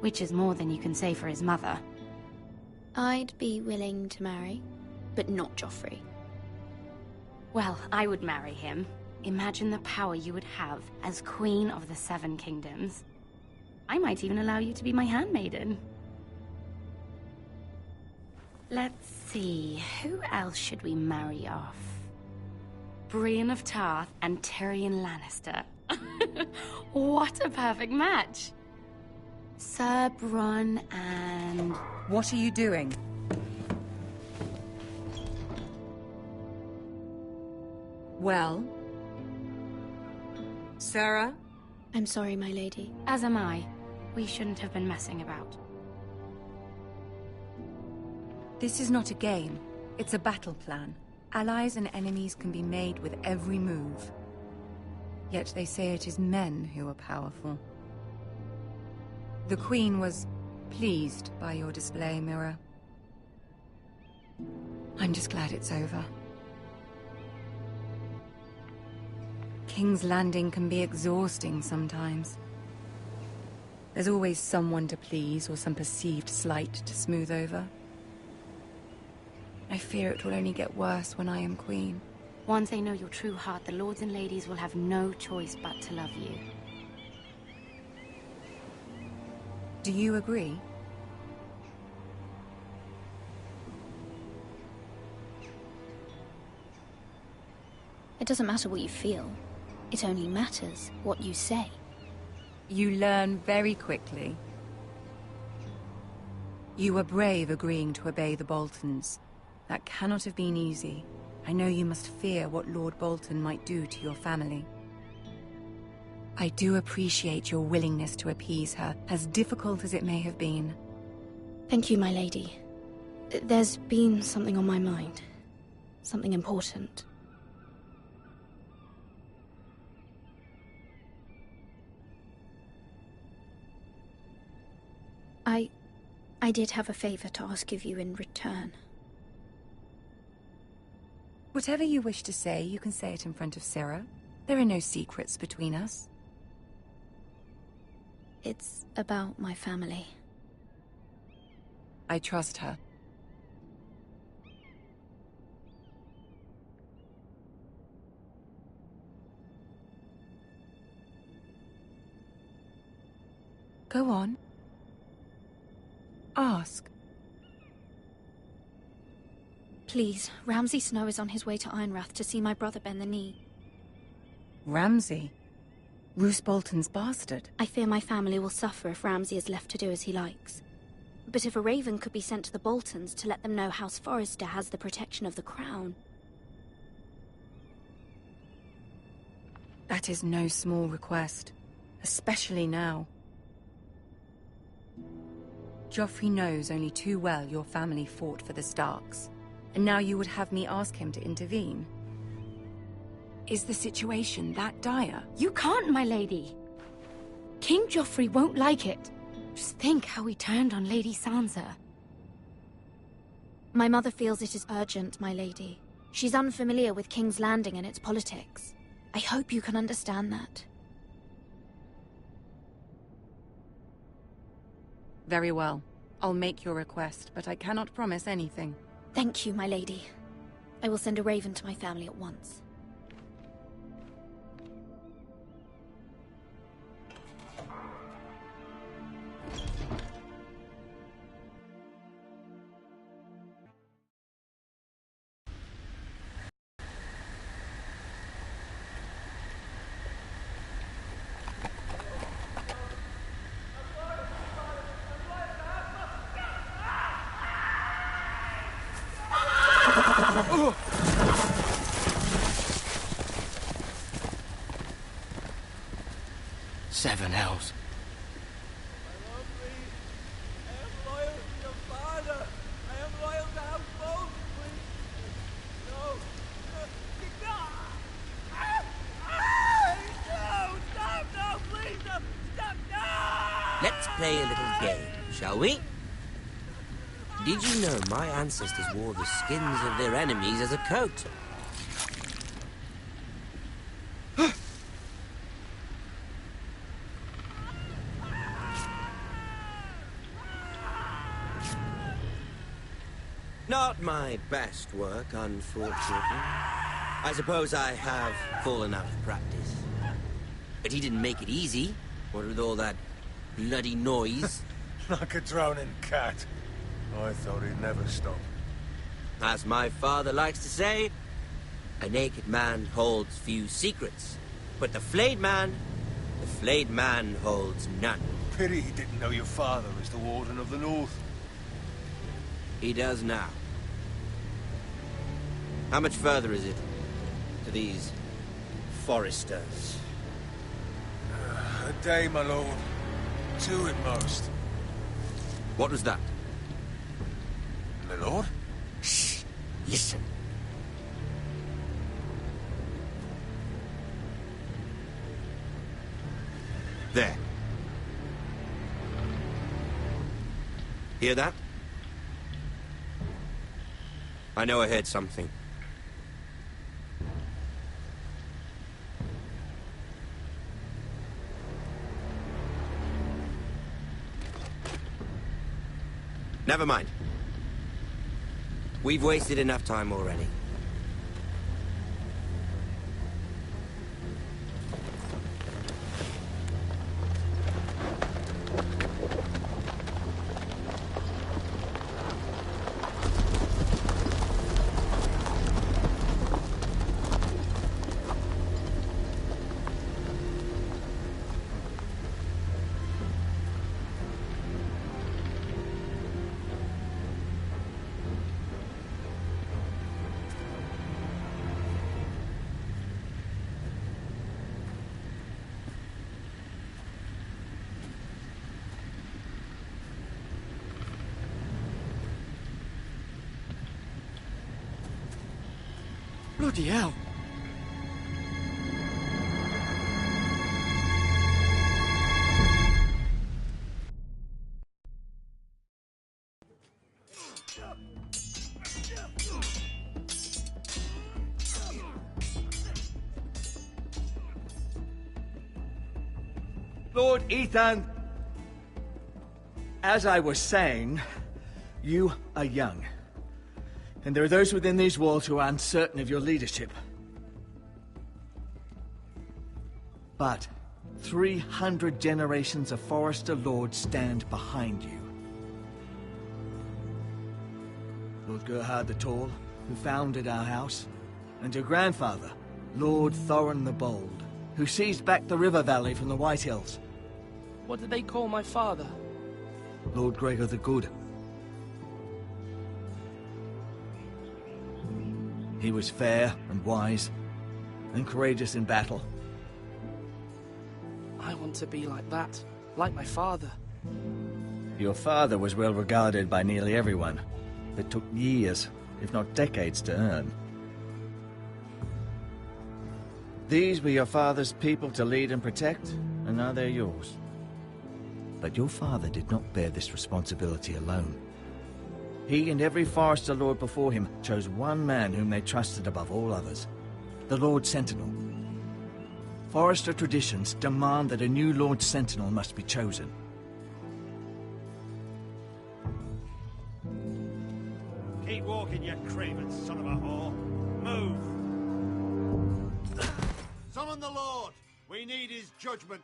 which is more than you can say for his mother. I'd be willing to marry, but not Joffrey. Well, I would marry him. Imagine the power you would have as Queen of the 7 Kingdoms. I might even allow you to be my handmaiden. Let's see, who else should we marry off? Brienne of Tarth and Tyrion Lannister. What a perfect match! Sir Bronn and... What are you doing? Well? Sarah? I'm sorry, my lady. As am I. We shouldn't have been messing about. This is not a game. It's a battle plan. Allies and enemies can be made with every move. Yet they say it is men who are powerful. The Queen was pleased by your display, Mira. I'm just glad it's over. King's Landing can be exhausting sometimes. There's always someone to please or some perceived slight to smooth over. I fear it will only get worse when I am queen. Once they know your true heart, the lords and ladies will have no choice but to love you. Do you agree? It doesn't matter what you feel. It only matters what you say. You learn very quickly. You were brave agreeing to obey the Boltons. That cannot have been easy. I know you must fear what Lord Bolton might do to your family. I do appreciate your willingness to appease her, as difficult as it may have been. Thank you, my lady. There's been something on my mind. Something important. I did have a favor to ask of you in return. Whatever you wish to say, you can say it in front of Sarah. There are no secrets between us. It's about my family. I trust her. Go on. Ask. Please, Ramsay Snow is on his way to Ironrath to see my brother bend the knee. Ramsay? Roose Bolton's bastard? I fear my family will suffer if Ramsay is left to do as he likes. But if a raven could be sent to the Boltons to let them know House Forrester has the protection of the crown... That is no small request, especially now. Joffrey knows only too well your family fought for the Starks, and now you would have me ask him to intervene. Is the situation that dire? You can't, my lady. King Joffrey won't like it. Just think how he turned on Lady Sansa. My mother feels it is urgent, my lady. She's unfamiliar with King's Landing and its politics. I hope you can understand that. Very well. I'll make your request, but I cannot promise anything. Thank you, my lady. I will send a raven to my family at once. Seven hells. Let's play a little game, shall we? Did you know my ancestors wore the skins of their enemies as a coat? Not my best work, unfortunately. I suppose I have fallen out of practice. But he didn't make it easy, what with all that bloody noise. Like a drowning cat. I thought he'd never stop. As my father likes to say, a naked man holds few secrets. But the flayed man holds none. Pity he didn't know your father is the Warden of the North. He does now. How much further is it to these Foresters? A day, my lord. 2 at most. What was that? My lord? Shh! Listen. There. Hear that? I know I heard something. Never mind. We've wasted enough time already. Bloody hell. Lord Ethan, as I was saying, you are young. And there are those within these walls who are uncertain of your leadership. But 300 generations of Forester lords stand behind you. Lord Gerhard the Tall, who founded our house, and your grandfather, Lord Thorin the Bold, who seized back the river valley from the White Hills. What did they call my father? Lord Gregor the Good. He was fair and wise, and courageous in battle. I want to be like that, like my father. Your father was well regarded by nearly everyone, but took years, if not decades, to earn. These were your father's people to lead and protect, and now they're yours. But your father did not bear this responsibility alone. He and every Forester lord before him chose one man whom they trusted above all others, the Lord Sentinel. Forester traditions demand that a new Lord Sentinel must be chosen. Keep walking, you craven son of a whore. Move! Summon the Lord! We need his judgment.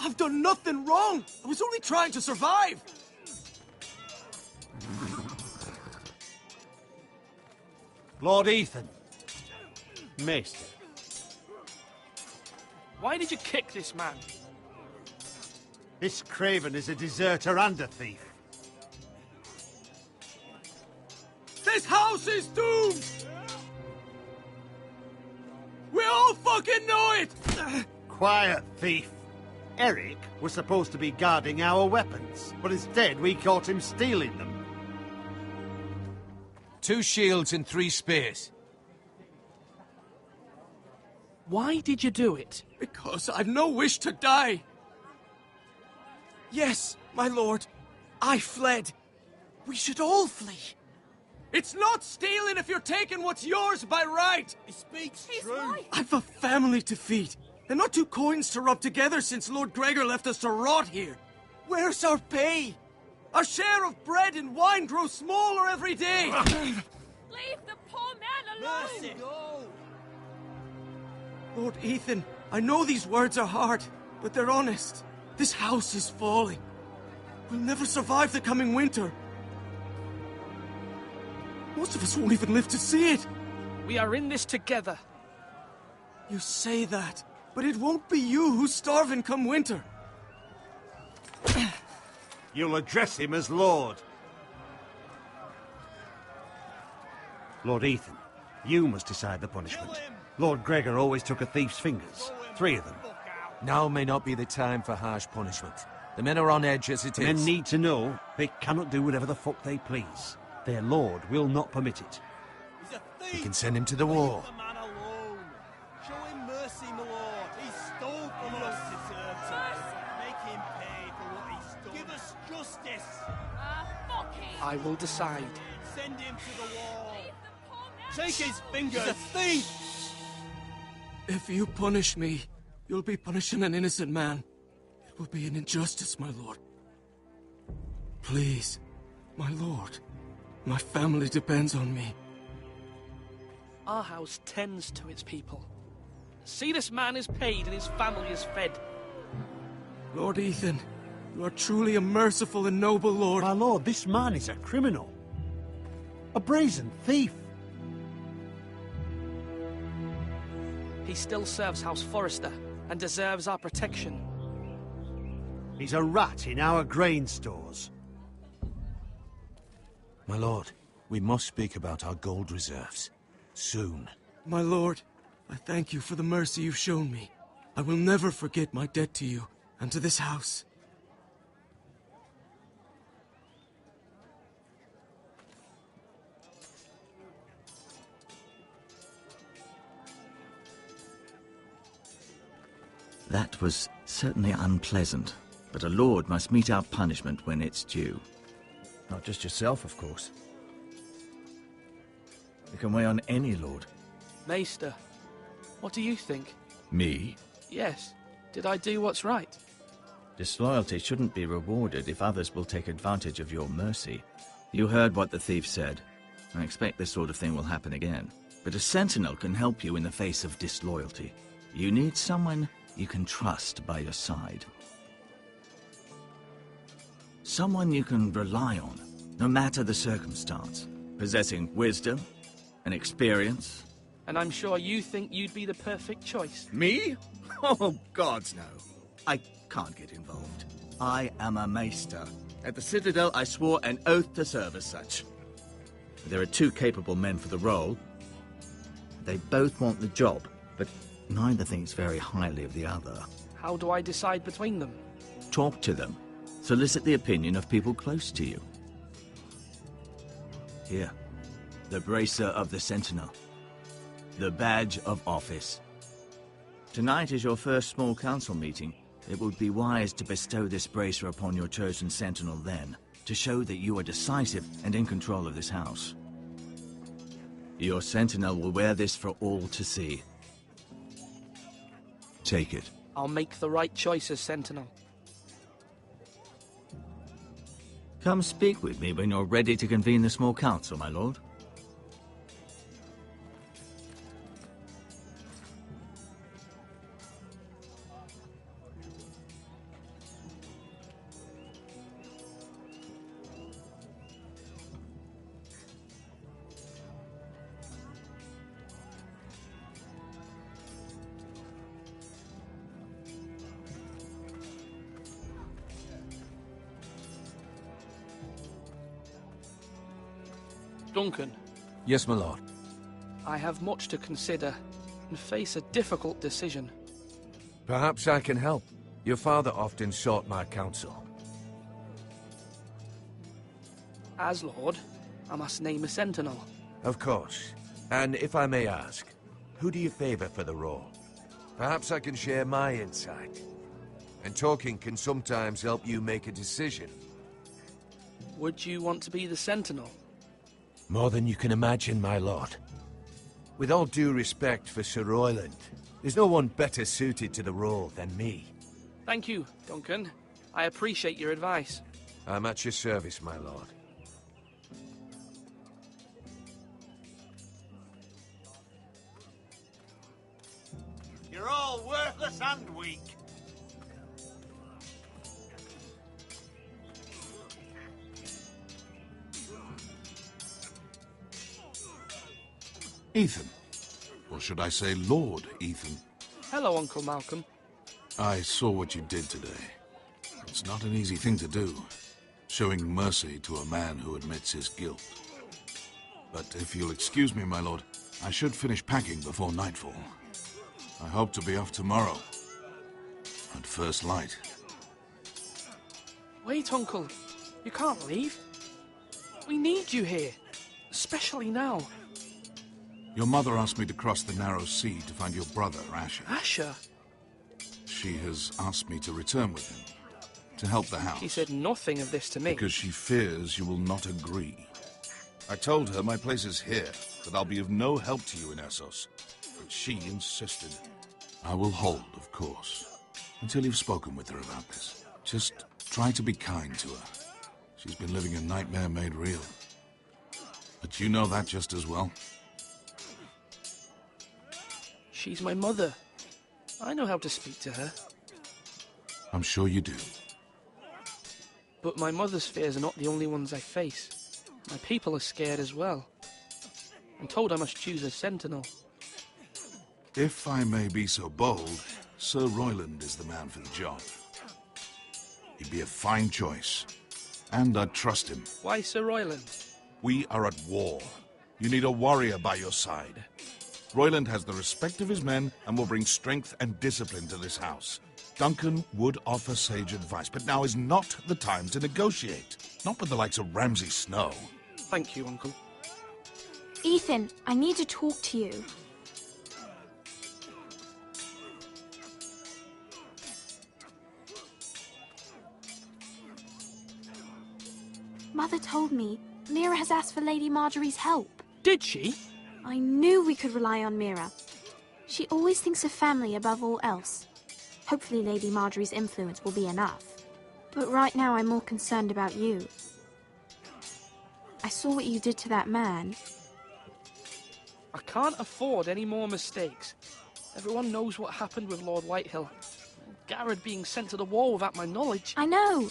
I've done nothing wrong! I was only trying to survive! Lord Ethan. Mister. Why did you kick this man? This craven is a deserter and a thief. This house is doomed! We all fucking know it! Quiet, thief. Eric was supposed to be guarding our weapons, but instead we caught him stealing them. 2 shields and 3 spears. Why did you do it? Because I've no wish to die. Yes, my lord. I fled. We should all flee. It's not stealing if you're taking what's yours by right! He speaks true. I've a family to feed, and not 2 coins to rub together since Lord Gregor left us to rot here. Where's our pay? Our share of bread and wine grows smaller every day. Leave the poor man alone! Mercy. Lord Ethan, I know these words are hard, but they're honest. This house is falling. We'll never survive the coming winter. Most of us won't even live to see it. We are in this together. You say that, but it won't be you who's starving come winter. You'll address him as Lord. Lord Ethan, you must decide the punishment. Lord Gregor always took a thief's fingers. 3 of them. Now may not be the time for harsh punishment. The men are on edge as it is. Men need to know they cannot do whatever the fuck they please. Their lord will not permit it. He's a thief! We can send him to the war. Leave the man alone. Show him mercy, my lord. He stole from us. Make him pay for what he stole. Give us justice. Fuck him! I will decide. Send him to the wall. Take his fingers. He's a thief! If you punish me, you'll be punishing an innocent man. It will be an injustice, my lord. Please, my lord. My family depends on me. Our house tends to its people. See, this man is paid and his family is fed. Lord Ethan, you are truly a merciful and noble lord. My lord, this man is a criminal. A brazen thief. He still serves House Forrester and deserves our protection. He's a rat in our grain stores. My lord, we must speak about our gold reserves. Soon. My lord, I thank you for the mercy you've shown me. I will never forget my debt to you and to this house. That was certainly unpleasant, but a lord must mete out punishment when it's due. Not just yourself, of course. You can weigh on any lord. Maester, what do you think? Me? Yes. Did I do what's right? Disloyalty shouldn't be rewarded if others will take advantage of your mercy. You heard what the thief said. I expect this sort of thing will happen again. But a sentinel can help you in the face of disloyalty. You need someone you can trust by your side. Someone you can rely on, no matter the circumstance. Possessing wisdom and experience. And I'm sure you think you'd be the perfect choice. Me? Oh, gods no. I can't get involved. I am a maester. At the Citadel, I swore an oath to serve as such. There are 2 capable men for the role. They both want the job, but neither thinks very highly of the other. How do I decide between them? Talk to them. Solicit the opinion of people close to you. Here, the bracer of the Sentinel. The badge of office. Tonight is your first small council meeting. It would be wise to bestow this bracer upon your chosen Sentinel then, to show that you are decisive and in control of this house. Your Sentinel will wear this for all to see. Take it. I'll make the right choice as Sentinel. Come speak with me when you're ready to convene the small council, my lord. Duncan, Yes, my lord. I have much to consider and face a difficult decision. Perhaps I can help. Your father often sought my counsel. As Lord, I must name a sentinel. Of course. And if I may ask, who do you favor for the role? Perhaps I can share my insight. And talking can sometimes help you make a decision. Would you want to be the sentinel? More than you can imagine, my lord. With all due respect for Sir Royland, there's no one better suited to the role than me. Thank you, Duncan. I appreciate your advice. I'm at your service, my lord. You're all worthless and weak. Ethan. Or should I say Lord Ethan? Hello, Uncle Malcolm. I saw what you did today. It's not an easy thing to do, showing mercy to a man who admits his guilt. But if you'll excuse me, my lord, I should finish packing before nightfall. I hope to be off tomorrow, at first light. Wait, Uncle. You can't leave. We need you here, especially now. Your mother asked me to cross the narrow sea to find your brother, Asher. Asher? She has asked me to return with him, to help the house. She said nothing of this to me. Because she fears you will not agree. I told her my place is here, that I'll be of no help to you in Essos. But she insisted. I will hold, of course, until you've spoken with her about this. Just try to be kind to her. She's been living a nightmare made real. But you know that just as well. She's my mother. I know how to speak to her. I'm sure you do. But my mother's fears are not the only ones I face. My people are scared as well. I'm told I must choose a sentinel. If I may be so bold, Sir Royland is the man for the job. He'd be a fine choice. And I'd trust him. Why Sir Royland? We are at war. You need a warrior by your side. Royland has the respect of his men and will bring strength and discipline to this house. Duncan would offer sage advice, but now is not the time to negotiate. Not with the likes of Ramsay Snow. Thank you, Uncle. Ethan, I need to talk to you. Mother told me Mira has asked for Lady Marjorie's help. Did she? I knew we could rely on Mira. She always thinks of family above all else. Hopefully Lady Marjorie's influence will be enough. But right now I'm more concerned about you. I saw what you did to that man. I can't afford any more mistakes. Everyone knows what happened with Lord Whitehill. Garrett being sent to the war without my knowledge. I know.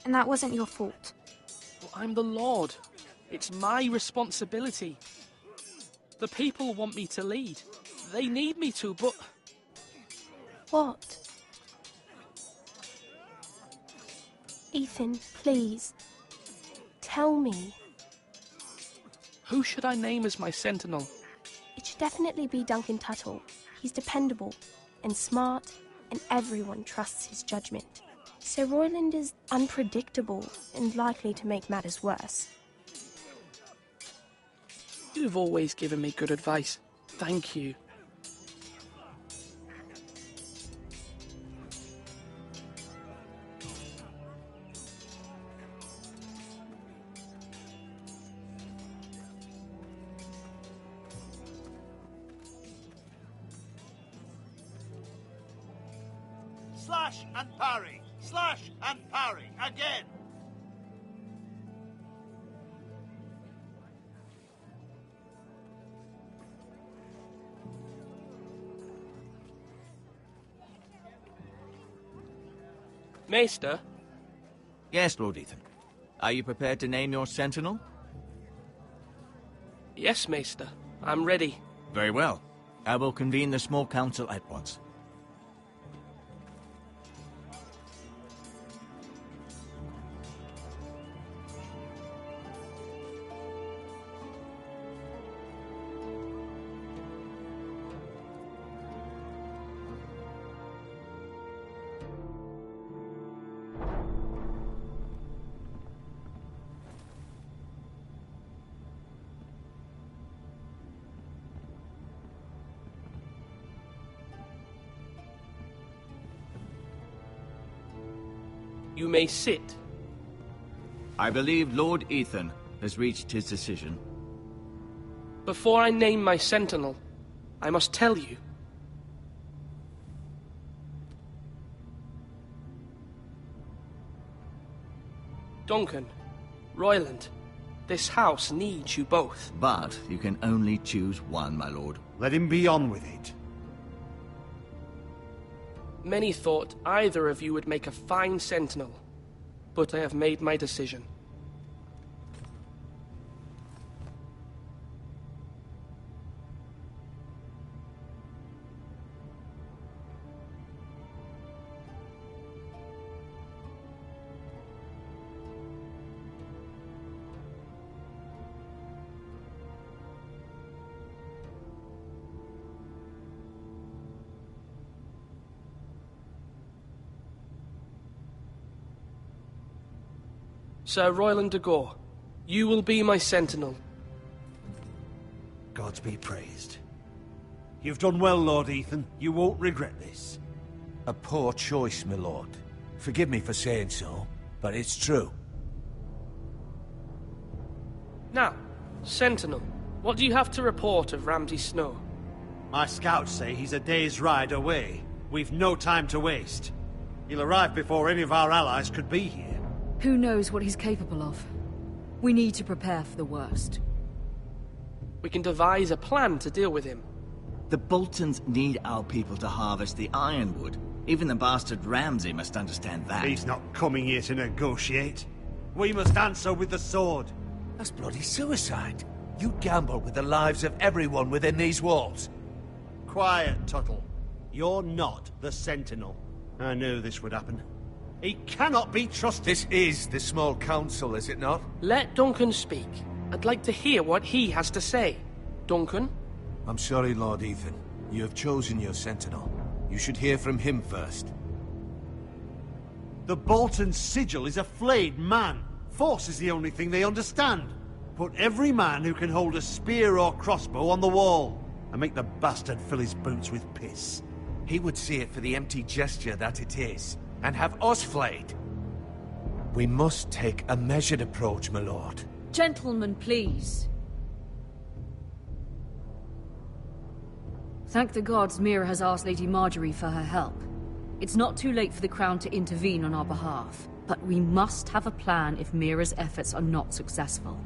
And that wasn't your fault. But I'm the Lord. It's my responsibility. The people want me to lead. They need me to, but... What? Ethan, please. Tell me. Who should I name as my sentinel? It should definitely be Duncan Tuttle. He's dependable and smart, and everyone trusts his judgment. Sir Royland is unpredictable and likely to make matters worse. You've always given me good advice. Thank you. Slash and parry! Slash and parry! Again! Maester? Yes, Lord Ethan. Are you prepared to name your sentinel? Yes, Maester. I'm ready. Very well. I will convene the small council at once. You may sit. I believe Lord Ethan has reached his decision. Before I name my sentinel, I must tell you. Duncan, Royland, this house needs you both. But you can only choose one, my lord. Let him be on with it. Many thought either of you would make a fine sentinel, but I have made my decision. Sir Royland de Gore, you will be my sentinel. Gods be praised. You've done well, Lord Ethan. You won't regret this. A poor choice, my lord. Forgive me for saying so, but it's true. Now, Sentinel, what do you have to report of Ramsay Snow? My scouts say he's a day's ride away. We've no time to waste. He'll arrive before any of our allies could be here. Who knows what he's capable of? We need to prepare for the worst. We can devise a plan to deal with him. The Boltons need our people to harvest the ironwood. Even the bastard Ramsay must understand that. He's not coming here to negotiate. We must answer with the sword. That's bloody suicide. You gamble with the lives of everyone within these walls. Quiet, Tuttle. You're not the Sentinel. I knew this would happen. He cannot be trusted. This is the small council, is it not? Let Duncan speak. I'd like to hear what he has to say. Duncan? I'm sorry, Lord Ethan. You have chosen your sentinel. You should hear from him first. The Bolton sigil is a flayed man. Force is the only thing they understand. Put every man who can hold a spear or crossbow on the wall, and make the bastard fill his boots with piss. He would see it for the empty gesture that it is, and have us flayed. We must take a measured approach, my lord. Gentlemen, please. Thank the gods Mira has asked Lady Marjorie for her help. It's not too late for the Crown to intervene on our behalf, but we must have a plan if Mira's efforts are not successful.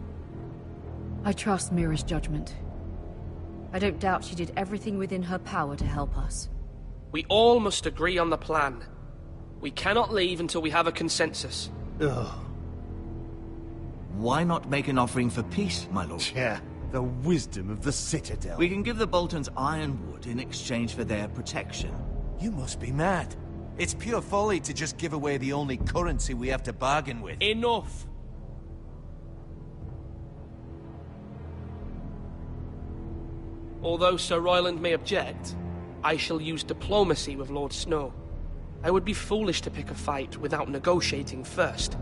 I trust Mira's judgment. I don't doubt she did everything within her power to help us. We all must agree on the plan. We cannot leave until we have a consensus. Ugh. Why not make an offering for peace, my lord? Yeah, the wisdom of the Citadel. We can give the Boltons ironwood in exchange for their protection. You must be mad. It's pure folly to just give away the only currency we have to bargain with. Enough! Although Sir Royland may object, I shall use diplomacy with Lord Snow. I would be foolish to pick a fight without negotiating first.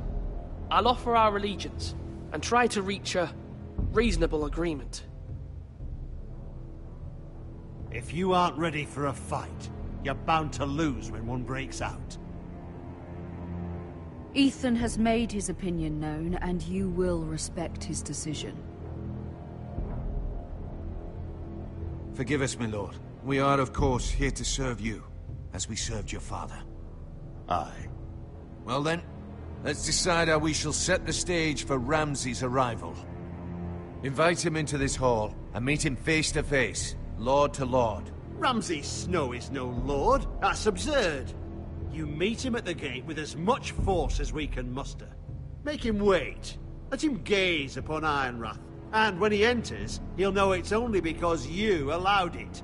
I'll offer our allegiance, and try to reach a reasonable agreement. If you aren't ready for a fight, you're bound to lose when one breaks out. Ethan has made his opinion known, and you will respect his decision. Forgive us, my lord. We are, of course, here to serve you, as we served your father. Aye. Well then, let's decide how we shall set the stage for Ramsay's arrival. Invite him into this hall, and meet him face to face, lord to lord. Ramsay Snow is no lord. That's absurd. You meet him at the gate with as much force as we can muster. Make him wait. Let him gaze upon Ironrath. And when he enters, he'll know it's only because you allowed it.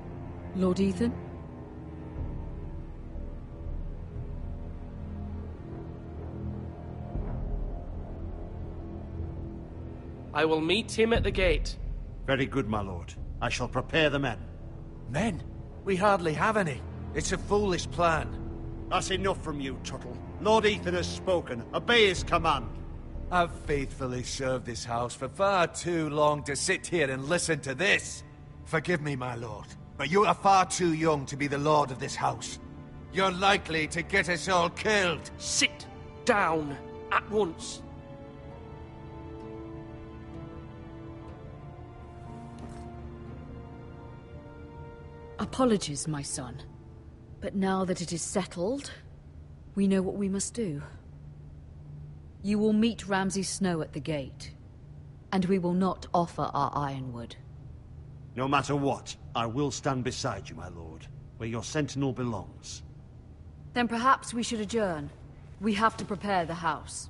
Lord Ethan? I will meet him at the gate. Very good, my lord. I shall prepare the men. Men? We hardly have any. It's a foolish plan. That's enough from you, Tuttle. Lord Ethan has spoken. Obey his command. I've faithfully served this house for far too long to sit here and listen to this. Forgive me, my lord, but you are far too young to be the lord of this house. You're likely to get us all killed. Sit! down at once. Apologies, my son. But now that it is settled, we know what we must do. You will meet Ramsay Snow at the gate, and we will not offer our ironwood. No matter what, I will stand beside you, my lord, where your sentinel belongs. Then perhaps we should adjourn. We have to prepare the house.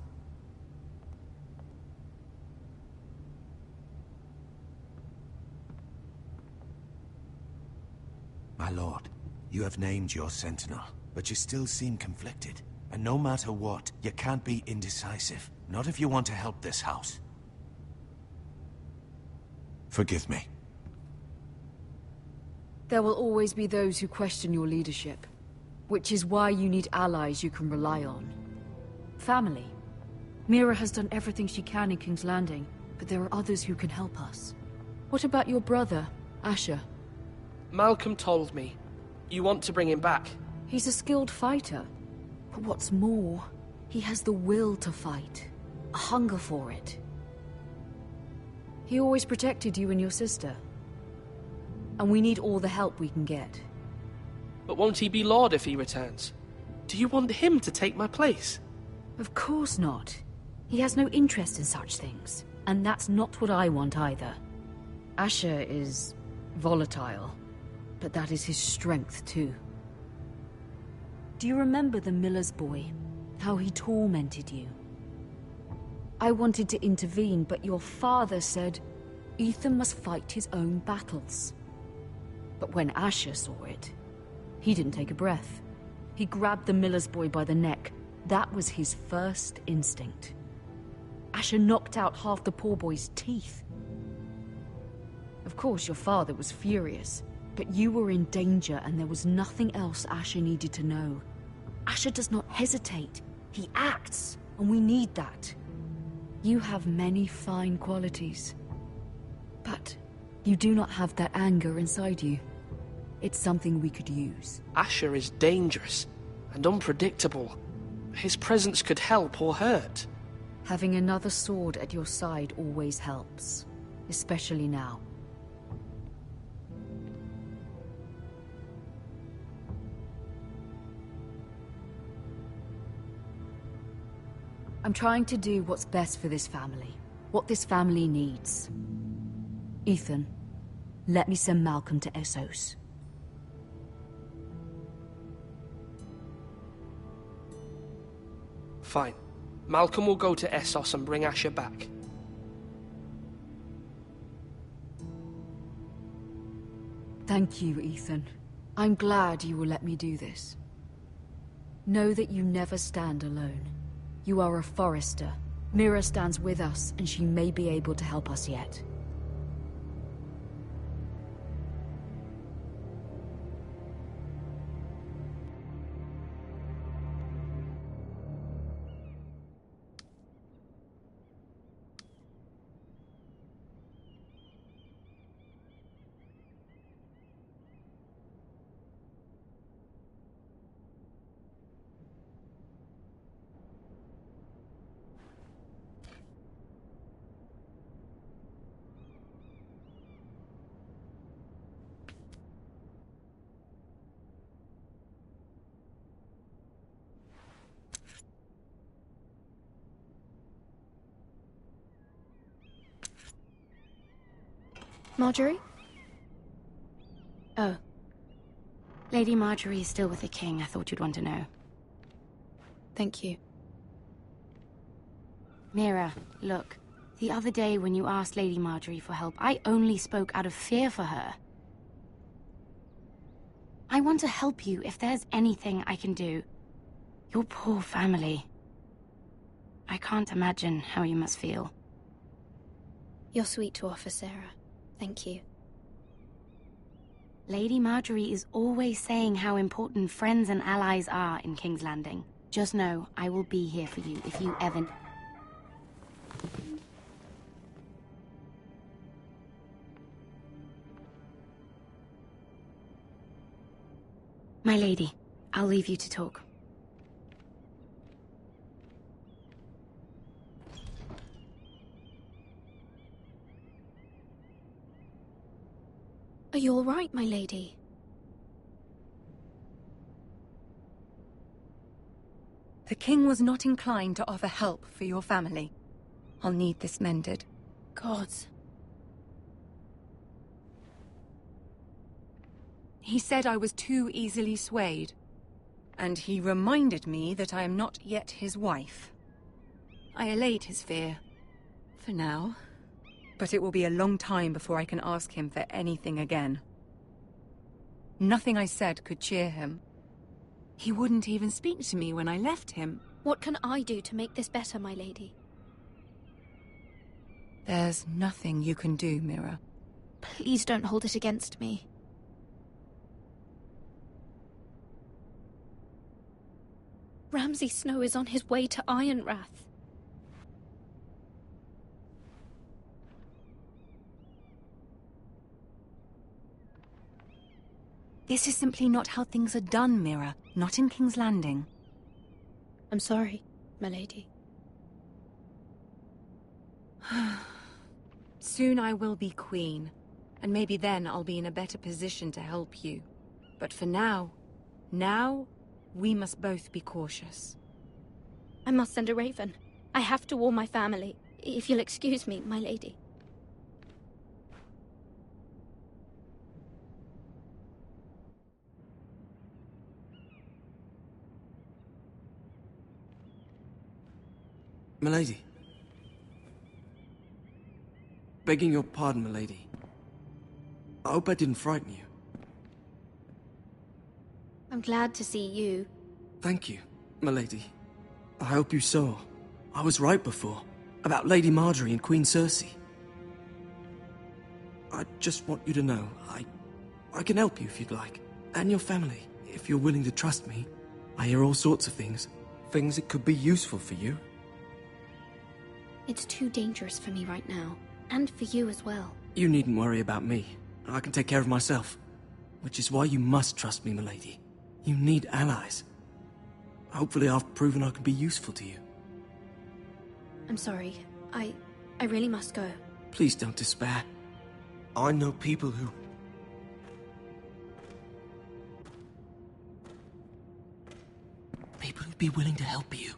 My lord, you have named your sentinel, but you still seem conflicted. And no matter what, you can't be indecisive. Not if you want to help this house. Forgive me. There will always be those who question your leadership, which is why you need allies you can rely on. Family. Mira has done everything she can in King's Landing, but there are others who can help us. What about your brother, Asher? Malcolm told me. You want to bring him back? He's a skilled fighter. But what's more, he has the will to fight. A hunger for it. He always protected you and your sister. And we need all the help we can get. But won't he be Lord if he returns? Do you want him to take my place? Of course not. He has no interest in such things. And that's not what I want either. Asher is volatile. But that is his strength too. Do you remember the miller's boy? How he tormented you? I wanted to intervene, but your father said Ethan must fight his own battles. But when Asher saw it, he didn't take a breath. He grabbed the miller's boy by the neck. That was his first instinct. Asher knocked out half the poor boy's teeth. Of course, your father was furious, but you were in danger and there was nothing else Asher needed to know. Asher does not hesitate. He acts, and we need that. You have many fine qualities, but you do not have that anger inside you. It's something we could use. Asher is dangerous and unpredictable. His presence could help or hurt. Having another sword at your side always helps, especially now. I'm trying to do what's best for this family, what this family needs. Ethan, let me send Malcolm to Essos. Fine. Malcolm will go to Essos and bring Asher back. Thank you, Ethan. I'm glad you will let me do this. Know that you never stand alone. You are a Forrester. Mira stands with us, and she may be able to help us yet. Marjorie? Oh. Lady Marjorie is still with the king. I thought you'd want to know. Thank you. Mira, look. The other day when you asked Lady Marjorie for help, I only spoke out of fear for her. I want to help you if there's anything I can do. Your poor family. I can't imagine how you must feel. You're sweet to offer, Sarah. Thank you. Lady Marjorie is always saying how important friends and allies are in King's Landing. Just know, I will be here for you if you ever... My lady, I'll leave you to talk. Are you all right, my lady? The king was not inclined to offer help for your family. I'll need this mended. Gods. He said I was too easily swayed. And he reminded me that I am not yet his wife. I allayed his fear. For now. But it will be a long time before I can ask him for anything again. Nothing I said could cheer him. He wouldn't even speak to me when I left him. What can I do to make this better, my lady? There's nothing you can do, Mira. Please don't hold it against me. Ramsay Snow is on his way to Ironrath. This is simply not how things are done, Mira. Not in King's Landing. I'm sorry, my lady. Soon I will be queen, and maybe then I'll be in a better position to help you. But for now, we must both be cautious. I must send a raven. I have to warn my family. If you'll excuse me, my lady. Milady. Begging your pardon, milady. I hope I didn't frighten you. I'm glad to see you. Thank you, milady. I hope you saw. I was right before. About Lady Marjorie and Queen Cersei. I just want you to know, I can help you if you'd like. And your family, if you're willing to trust me. I hear all sorts of things. Things that could be useful for you. It's too dangerous for me right now. And for you as well. You needn't worry about me. I can take care of myself. Which is why you must trust me, milady. You need allies. Hopefully I've proven I can be useful to you. I'm sorry. I really must go. Please don't despair. I know people who... People who'd be willing to help you.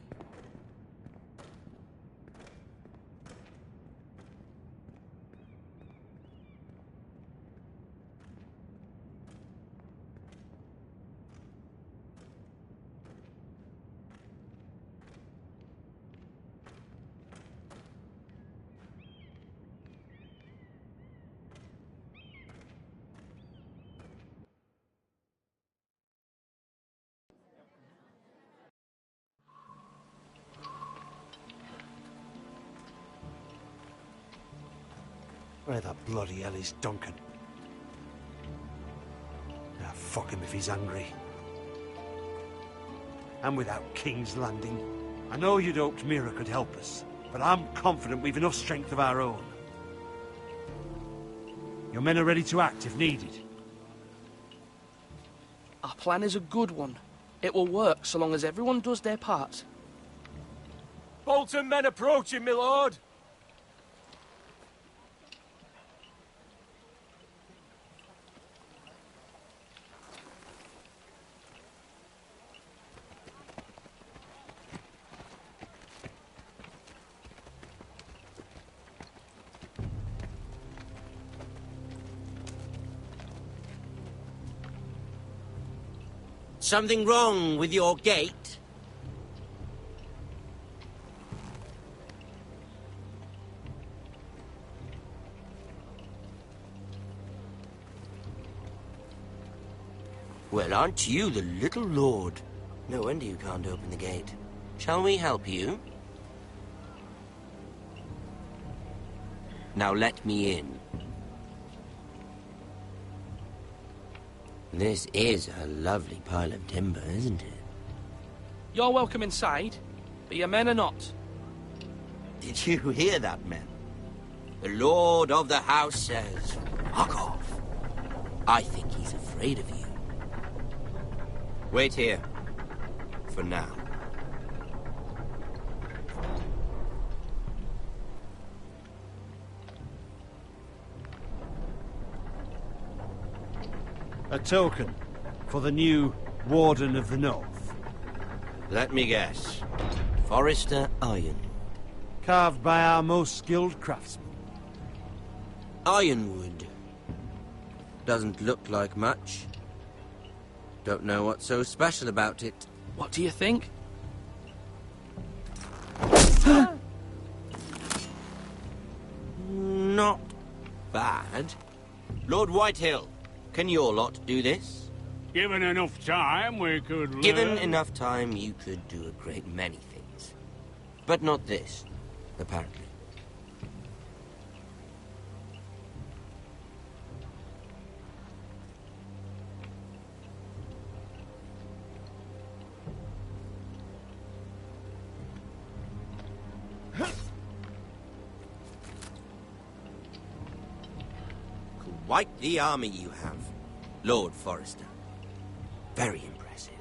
Where the bloody hell is Duncan? Ah, fuck him if he's angry. And without King's Landing, I know you'd hoped Mira could help us, but I'm confident we've enough strength of our own. Your men are ready to act if needed. Our plan is a good one. It will work so long as everyone does their part. Bolton men approaching, my lord! Something wrong with your gate? Well, aren't you the little lord? No wonder you can't open the gate. Shall we help you? Now let me in. This is a lovely pile of timber, isn't it? You're welcome inside, but your men are not. Did you hear that, men? The Lord of the House says, fuck off. I think he's afraid of you. Wait here. For now. A token for the new Warden of the North. Let me guess. Forrester Ironwood. Carved by our most skilled craftsmen. Ironwood. Doesn't look like much. Don't know what's so special about it. What do you think? Not bad. Lord Whitehill, can your lot do this? Given enough time, we could learn. Given enough time, you could do a great many things. But not this, apparently. Quite the army you have, Lord Forrester. Very impressive.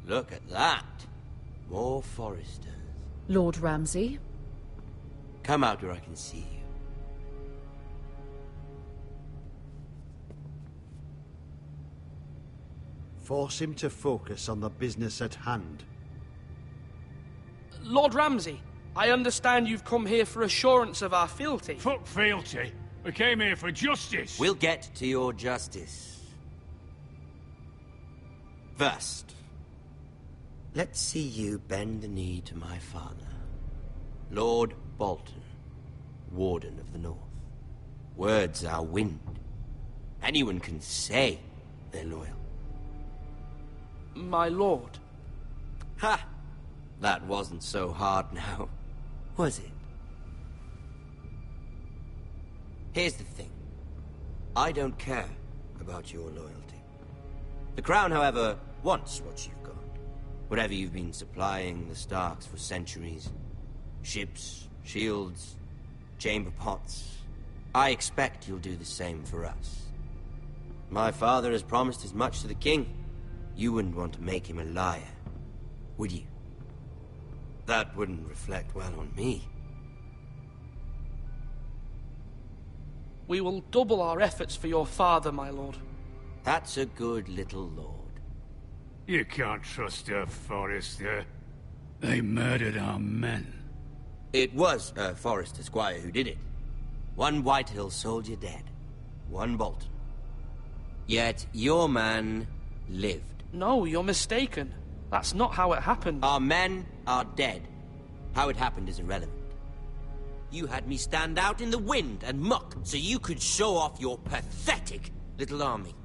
Look at that. More Forresters. Lord Ramsay? Come out where I can see you. Force him to focus on the business at hand. Lord Ramsay, I understand you've come here for assurance of our fealty. Fuck fealty. We came here for justice. We'll get to your justice. First, let's see you bend the knee to my father, Lord Bolton, Warden of the North. Words are wind. Anyone can say they're loyal. My lord. Ha! That wasn't so hard now, was it? Here's the thing. I don't care about your loyalty. The Crown, however, wants what you've got. Whatever you've been supplying the Starks for centuries. Ships, shields, chamber pots. I expect you'll do the same for us. My father has promised as much to the king. You wouldn't want to make him a liar, would you? That wouldn't reflect well on me. We will double our efforts for your father, my lord. That's a good little lord. You can't trust her, Forrester. They murdered our men. It was a Forrester squire who did it. One Whitehill soldier dead. One Bolton. Yet your man lived. No, you're mistaken. That's not how it happened. Our men are dead. How it happened is irrelevant. You had me stand out in the wind and muck so you could show off your pathetic little army.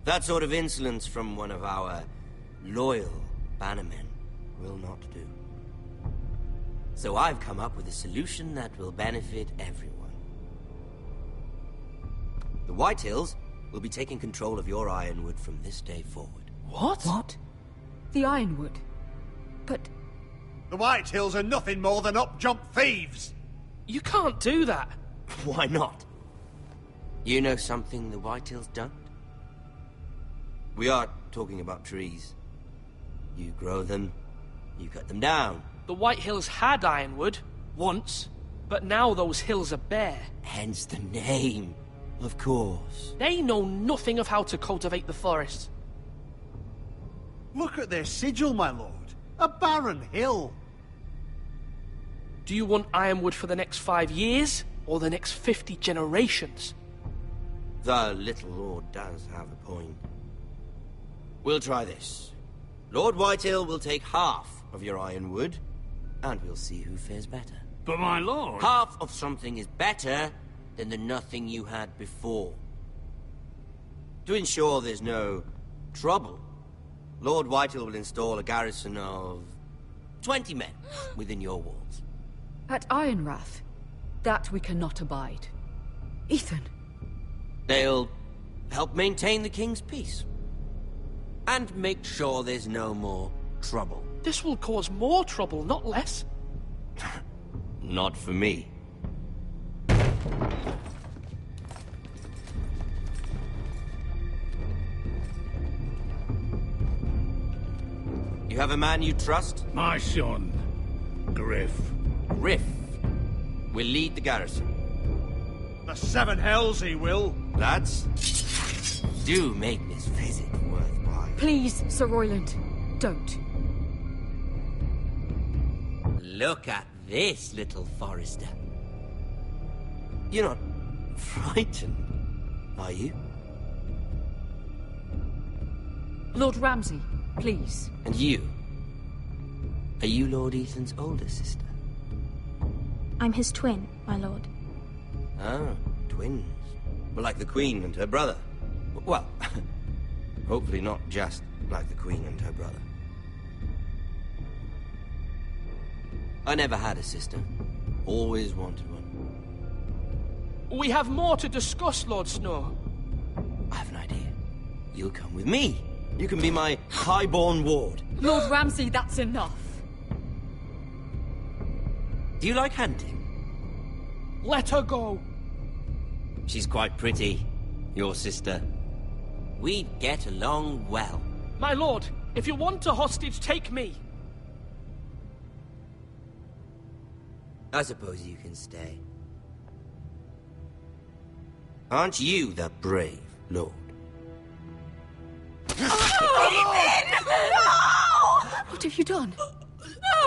That sort of insolence from one of our loyal bannermen will not do. So I've come up with a solution that will benefit everyone. The Whitehills will be taking control of your Ironwood from this day forward. What? What? The Ironwood? But... The Whitehills are nothing more than up-jump thieves! You can't do that. Why not? You know something the Whitehills don't? We are talking about trees. You grow them, you cut them down. The Whitehills had Ironwood, once, but now those hills are bare. Hence the name, of course. They know nothing of how to cultivate the forest. Look at their sigil, my lord. A barren hill. Do you want Ironwood for the next 5 years, or the next 50 generations? The little lord does have a point. We'll try this. Lord Whitehill will take half of your Ironwood, and we'll see who fares better. But my lord... Half of something is better than the nothing you had before. To ensure there's no trouble, Lord Whitehill will install a garrison of 20 men within your walls. At Ironrath, that we cannot abide. Ethan. They'll help maintain the king's peace. And make sure there's no more trouble. This will cause more trouble, not less. Not for me. You have a man you trust? My son, Griff. Griff will lead the garrison. The seven hells he will. Lads, do make this visit worthwhile. Please, Sir Royland, don't. Look at this, little Forrester. You're not frightened, are you? Lord Ramsay, please. And you? Are you Lord Ethan's older sister? I'm his twin, my lord. Ah, twins. Well, like the Queen and her brother. Well, hopefully not just like the Queen and her brother. I never had a sister. Always wanted one. We have more to discuss, Lord Snow. I have an idea. You'll come with me. You can be my highborn ward. Lord Ramsay, that's enough. Do you like hunting? Let her go. She's quite pretty, your sister. We'd get along well. My lord, if you want a hostage, take me. I suppose you can stay. Aren't you the brave lord? What have you done?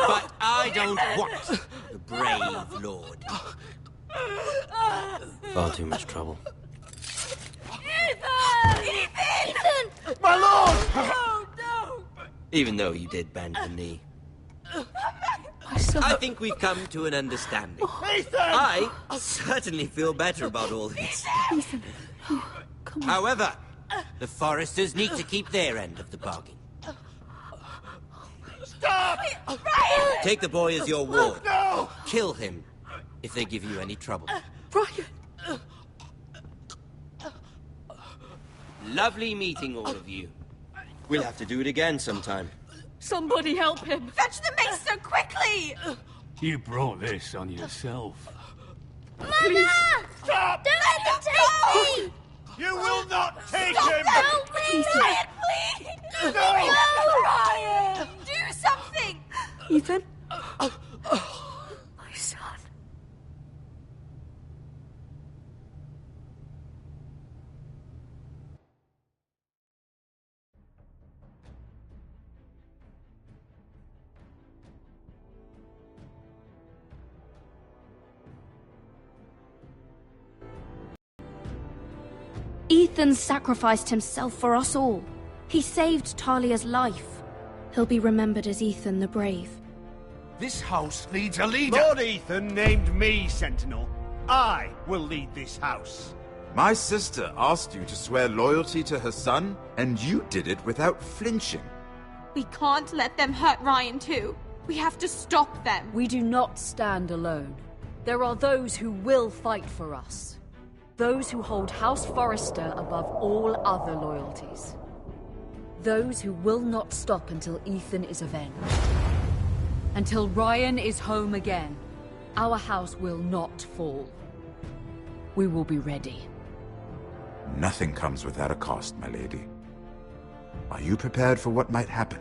But I don't want the brave lord. Far too much trouble. Ethan! My lord! No, no! Even though you did bend the knee. My son. I think we've come to an understanding. Ethan! I certainly feel better about all this. Ethan. Oh, come on. However, the Forresters need to keep their end of the bargain. Stop! Ryan! Take the boy as your ward. No! Kill him if they give you any trouble. Ryan! Lovely meeting all of you. We'll have to do it again sometime. Somebody help him! Fetch the maester quickly! You brought this on yourself. Mother! Stop! Don't let him take me! You will not take Stop him! that! Help me! Ryan, please! No! Ryan! Do something! Ethan? My son. Ethan sacrificed himself for us all. He saved Talia's life. He'll be remembered as Ethan the Brave. This house needs a leader! Lord Ethan named me Sentinel. I will lead this house. My sister asked you to swear loyalty to her son, and you did it without flinching. We can't let them hurt Ryan too. We have to stop them. We do not stand alone. There are those who will fight for us. Those who hold House Forrester above all other loyalties. Those who will not stop until Ethan is avenged. Until Ryan is home again, our house will not fall. We will be ready. Nothing comes without a cost, my lady. Are you prepared for what might happen?